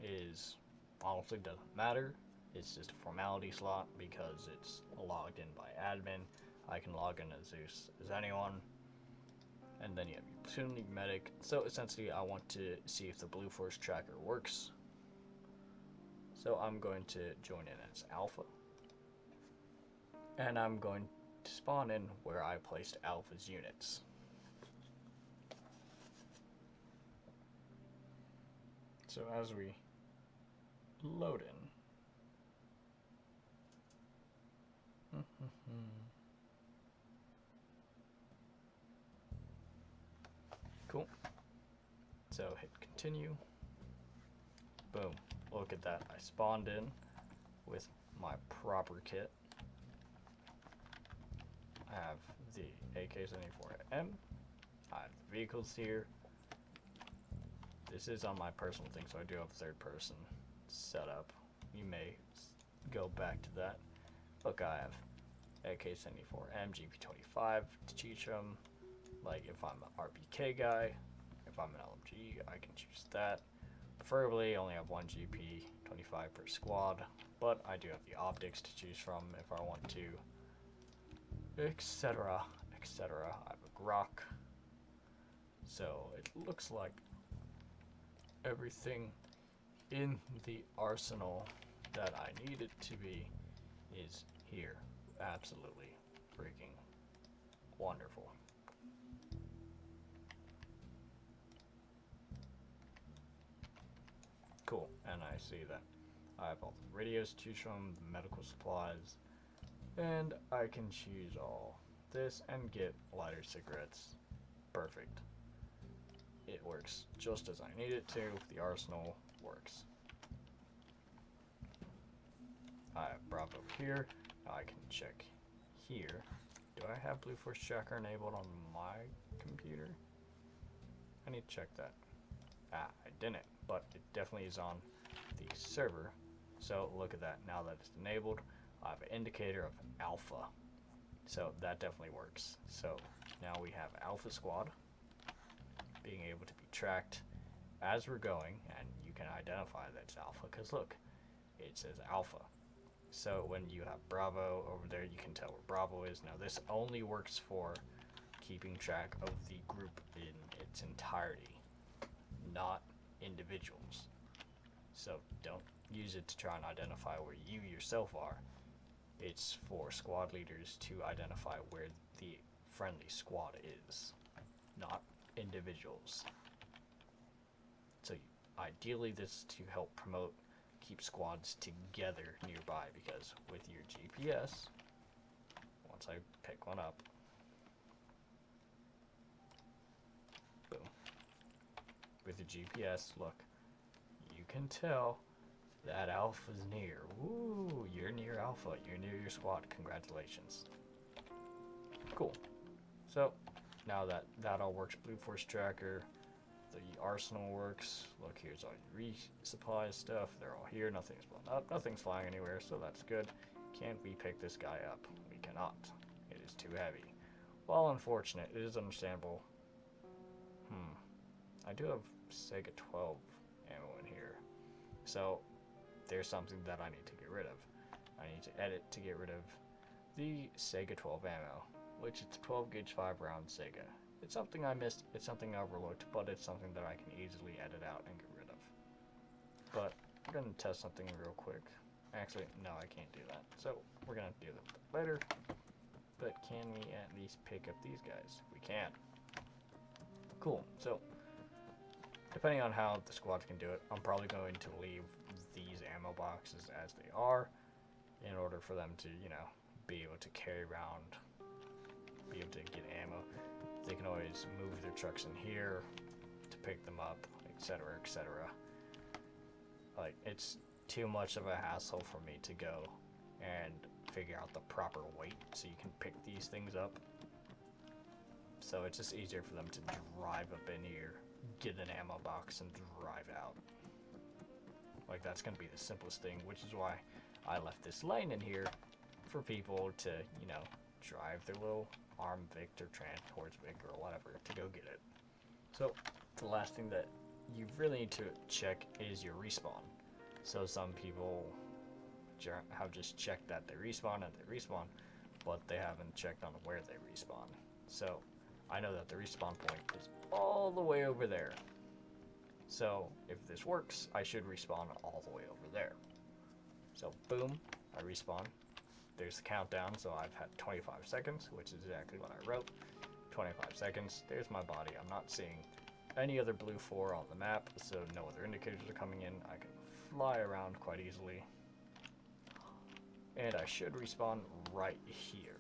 is honestly doesn't matter. It's just a formality slot because it's logged in by admin. I can log in as Zeus as anyone. And then you have your Platoon Lead Medic. So essentially I want to see if the Blue Force tracker works. So I'm going to join in as Alpha. And I'm going to spawn in where I placed Alpha's units. So as we load in, cool. So hit continue. Boom. Look at that. I spawned in with my proper kit. I have the AK-74M. I have the vehicles here. This is on my personal thing, so I do have third person setup. You may go back to that. Look, I have AK-74M, GP25 to teach them. Like if I'm an RPK guy, if I'm an LMG, I can choose that. Preferably only have one GP25 per squad, but I do have the optics to choose from if I want to, etc., etc. I have a Grok. So it looks like everything in the arsenal that I need it to be is here. Absolutely freaking wonderful. Cool, and I see that I have all the radios to choose from, the medical supplies, and I can choose all this and get lighter cigarettes. Perfect. It works just as I need it to. The arsenal works. I have Bravo here. Now I can check here. Do I have Blue Force Tracker enabled on my computer? I need to check that. I didn't, but it definitely is on the server. So look at that. Now that it's enabled, I have an indicator of Alpha. So that definitely works. So now we have Alpha Squad being able to be tracked as we're going, and you can identify that it's Alpha because look, it says Alpha. So when you have Bravo over there, you can tell where Bravo is. Now this only works for keeping track of the group in its entirety, not individuals. So don't use it to try and identify where you yourself are. It's for squad leaders to identify where the friendly squad is, not individuals. So ideally this is to help promote, keep squads together nearby, because with your GPS, once I pick one up, boom, with your GPS, look, you can tell that Alpha's near. Woo, you're near Alpha, you're near your squad, congratulations. Cool. So now that that all works, Blue Force Tracker, the arsenal works. Look, here's all your resupply stuff. They're all here. Nothing's blown up. Nothing's flying anywhere, so that's good. Can't we pick this guy up? We cannot. It is too heavy. Well, unfortunate. It is understandable. I do have Sega 12 ammo in here. So there's something that I need to get rid of. I need to edit to get rid of the Sega 12 ammo. which it's 12 gauge 5 round Sega. It's something I missed, it's something I overlooked, but it's something that I can easily edit out and get rid of. But we're going to test something real quick. Actually, no, I can't do that. So we're going to do that later. But can we at least pick up these guys? We can. Cool. So, depending on how the squad can do it, I'm probably going to leave these ammo boxes as they are in order for them to, you know, be able to carry around, be able to get ammo. They can always move their trucks in here to pick them up, etc., etc. Like, it's too much of a hassle for me to go and figure out the proper weight so you can pick these things up. So it's just easier for them to drive up in here, get an ammo box, and drive out. Like, that's going to be the simplest thing, which is why I left this lane in here for people to, you know, drive their little Arm Vic or Transports Vic or whatever to go get it. So the last thing that you really need to check is your respawn. So some people have just checked that they respawn, but they haven't checked on where they respawn. So I know that the respawn point is all the way over there. So if this works, I should respawn all the way over there. So boom, I respawn. There's the countdown, so I've had 25 seconds, which is exactly what I wrote. 25 seconds, there's my body. I'm not seeing any other blue 4 on the map, so no other indicators are coming in. I can fly around quite easily. And I should respawn right here.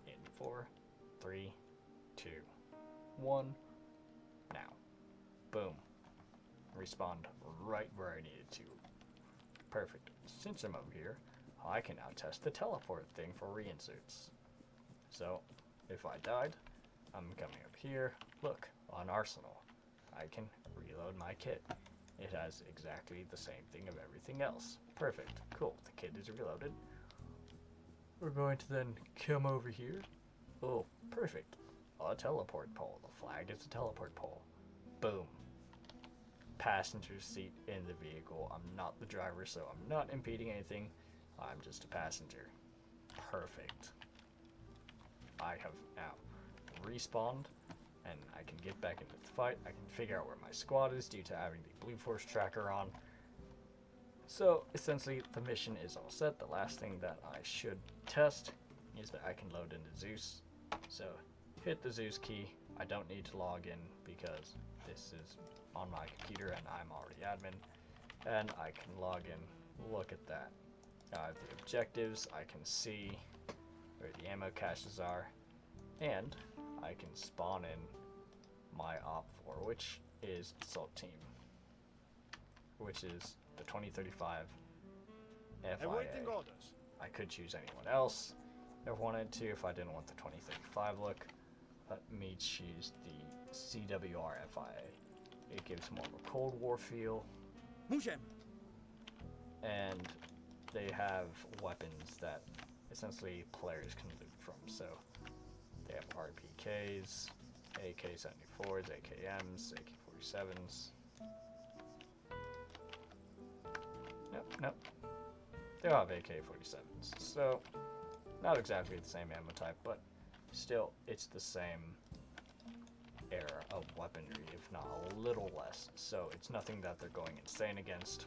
In 4, 3, 2, 1, now. Boom. Respawned right where I needed to. Perfect. Since I'm over here, I can now test the teleport thing for reinserts. So, if I died, I'm coming up here. Look, on Arsenal. I can reload my kit. It has exactly the same thing of everything else. Perfect. Cool. The kit is reloaded. We're going to then come over here. Oh, perfect. A teleport pole. The flag is a teleport pole. Boom. Passenger seat in the vehicle. I'm not the driver, so I'm not impeding anything. I'm just a passenger. Perfect. I have now respawned, and I can get back into the fight. I can figure out where my squad is due to having the Blue Force tracker on. So, essentially, the mission is all set. The last thing that I should test is that I can load into Zeus. So, hit the Zeus key. I don't need to log in because this is on my computer and I'm already admin. And I can log in. Look at that. I have the objectives. I can see where the ammo caches are. And I can spawn in my op4, which is Assault Team. Which is the 2035 FIA. I could choose anyone else if I wanted to, if I didn't want the 2035 look. Let me choose the CWR FIA. It gives more of a Cold War feel. And they have weapons that essentially players can loot from. So they have RPKs, AK-74s, AKMs, AK-47s. Nope. They all have AK-47s. So not exactly the same ammo type, but still it's the same era of weaponry, if not a little less. So it's nothing that they're going insane against,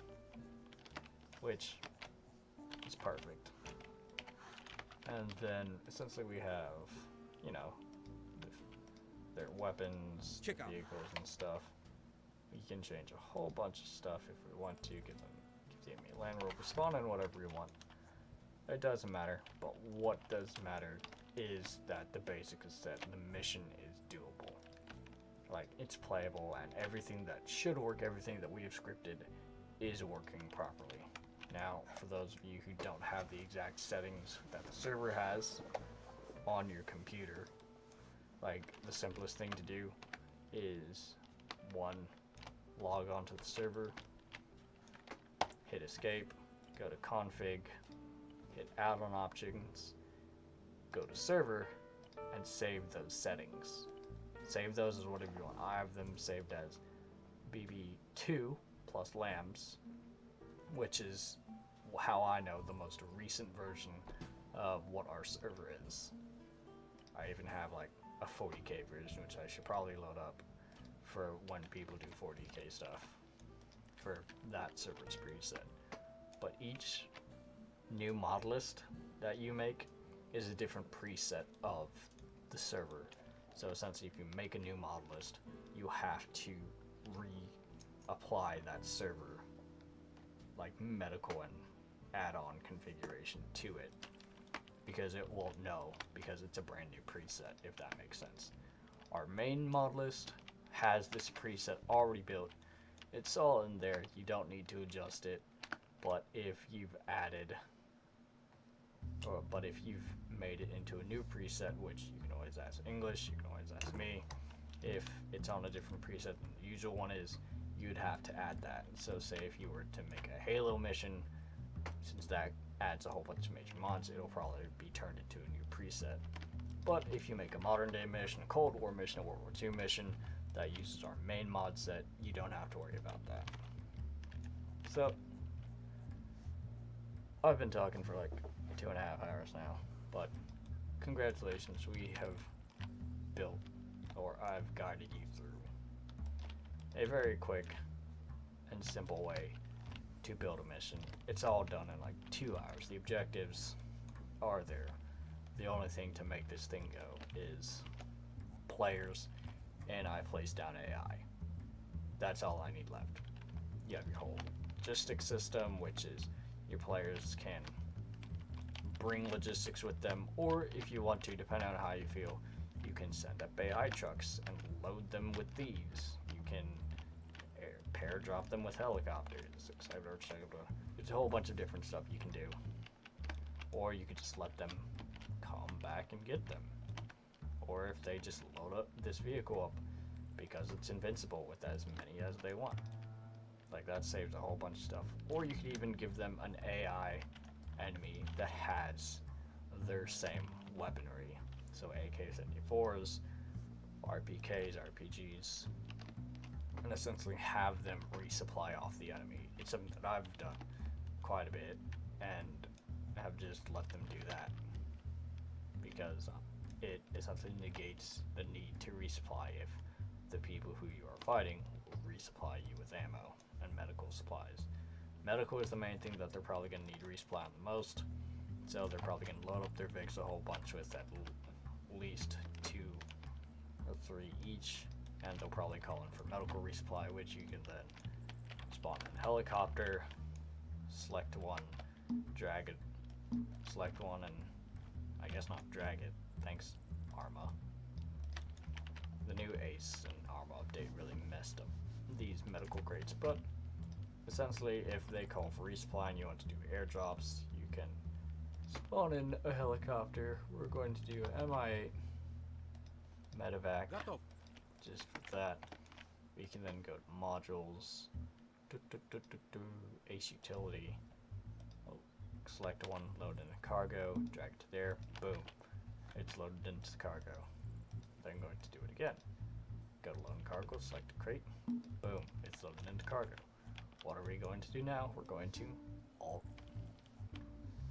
which is perfect. And then essentially we have, you know, their weapons, vehicles and stuff. We can change a whole bunch of stuff if we want to, give the enemy land rover spawn in whatever we want. It doesn't matter, but what does matter is that the basic is set and the mission is doable. Like, it's playable and everything that should work, everything that we have scripted is working properly. Now, for those of you who don't have the exact settings that the server has on your computer, like, the simplest thing to do is, 1, log on to the server, hit escape, go to config, hit add on options, go to server, and save those settings. Save those as whatever you want. I have them saved as BB2 plus lambs, which is how I know the most recent version of what our server is. I even have like a 40k version, which I should probably load up for when people do 40k stuff for that server's preset. But each new mod list that you make is a different preset of the server. So essentially, if you make a new mod list, you have to reapply that server, like medical and add-on configuration to it, because it won't know, because it's a brand new preset, if that makes sense. Our main mod list has this preset already built. It's all in there, you don't need to adjust it. But if you've made it into a new preset, which you can always ask English, you can always ask me, if it's on a different preset than the usual one is, you'd have to add that. So say if you were to make a Halo mission, since that adds a whole bunch of major mods, it'll probably be turned into a new preset. But if you make a modern day mission, a Cold War mission, a World War II mission that uses our main mod set, you don't have to worry about that. So I've been talking for like 2.5 hours now, but congratulations, we have built, or I've guided you through a very quick and simple way to build a mission. It's all done in like 2 hours. The objectives are there. The only thing to make this thing go is players, and I place down AI. That's all I need left. You have your whole logistic system, which is your players can bring logistics with them, or if you want to, depending on how you feel, you can send up AI trucks and load them with these. You can pair drop them with helicopters, etc. There's a whole bunch of different stuff you can do. Or you could just let them come back and get them. Or if they just load up this vehicle up because it's invincible with as many as they want. Like, that saves a whole bunch of stuff. Or you could even give them an AI enemy that has their same weaponry. So AK-74s, RPKs, RPGs, and essentially have them resupply off the enemy. It's something that I've done quite a bit, and have just let them do that, because it essentially negates the need to resupply if the people who you are fighting will resupply you with ammo and medical supplies. Medical is the main thing that they're probably going to need resupply on the most, so they're probably going to load up their Vics a whole bunch with at least 2 or 3 each, and they'll probably call in for medical resupply, which you can then spawn in a helicopter, select one, drag it, select one, and I guess not drag it, thanks Arma. The new Ace and Arma update really messed up these medical crates, but essentially if they call for resupply and you want to do airdrops, you can spawn in a helicopter. We're going to do MI8 medevac. Just for that, we can then go to modules, Ace utility, select one, load in a cargo, drag it to there, boom, it's loaded into the cargo. Then going to do it again. Go to load cargo, select a crate, boom, it's loaded into cargo. What are we going to do now? We're going to Alt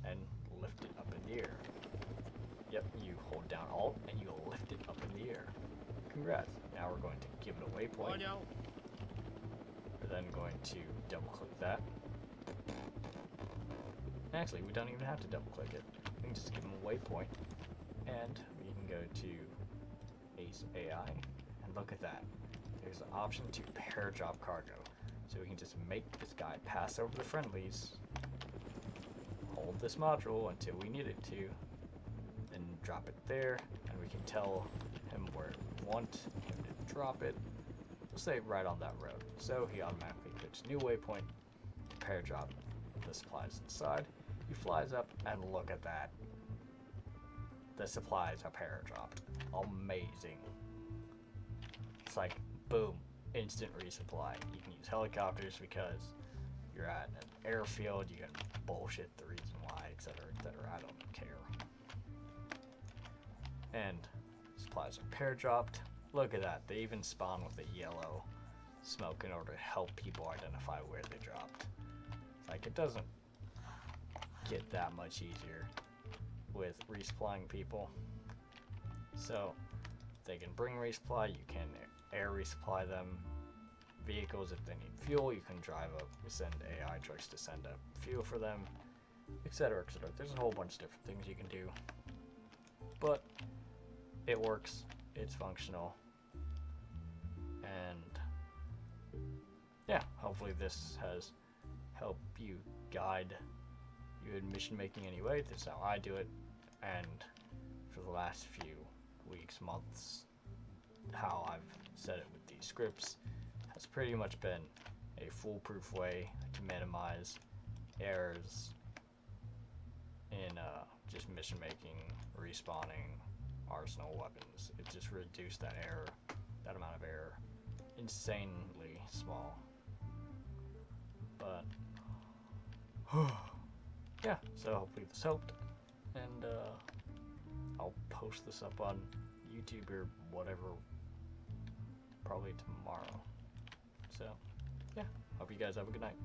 and lift it up in the air. Yep, you hold down Alt and you'll lift it up in the air. Congrats. Now we're going to give it a waypoint. We're then going to double click that. Actually, we don't even have to double click it. We can just give them a waypoint, and we can go to Ace AI, and look at that. There's an option to pair drop cargo. So we can just make this guy pass over the friendlies, hold this module until we need it to, then drop it there, and we can tell him where we want him to drop it. We'll say right on that road. So he automatically clicks new waypoint to pair drop the supplies inside. He flies up, and look at that. The supplies are pair dropped. Amazing. It's like, boom, instant resupply. You can use helicopters because you're at an airfield, you can bullshit the reason why, etc., etc. I don't care. And supplies are pair dropped. Look at that, they even spawn with a yellow smoke in order to help people identify where they dropped. Like, it doesn't get that much easier with resupplying people. So they can bring resupply, you can air resupply them. Vehicles, if they need fuel, you can send AI trucks to send up fuel for them, etc., etc. There's a whole bunch of different things you can do, but it works, it's functional, and yeah, hopefully this has helped you guide you in mission making anyway. This is how I do it, and for the last few weeks, months, how I've said it with these scripts has pretty much been a foolproof way to minimize errors in just mission making, respawning, arsenal weapons. It just reduced that amount of error, insanely small. But yeah, so hopefully this helped, and I'll post this up on YouTube or whatever probably tomorrow. So yeah, hope you guys have a good night.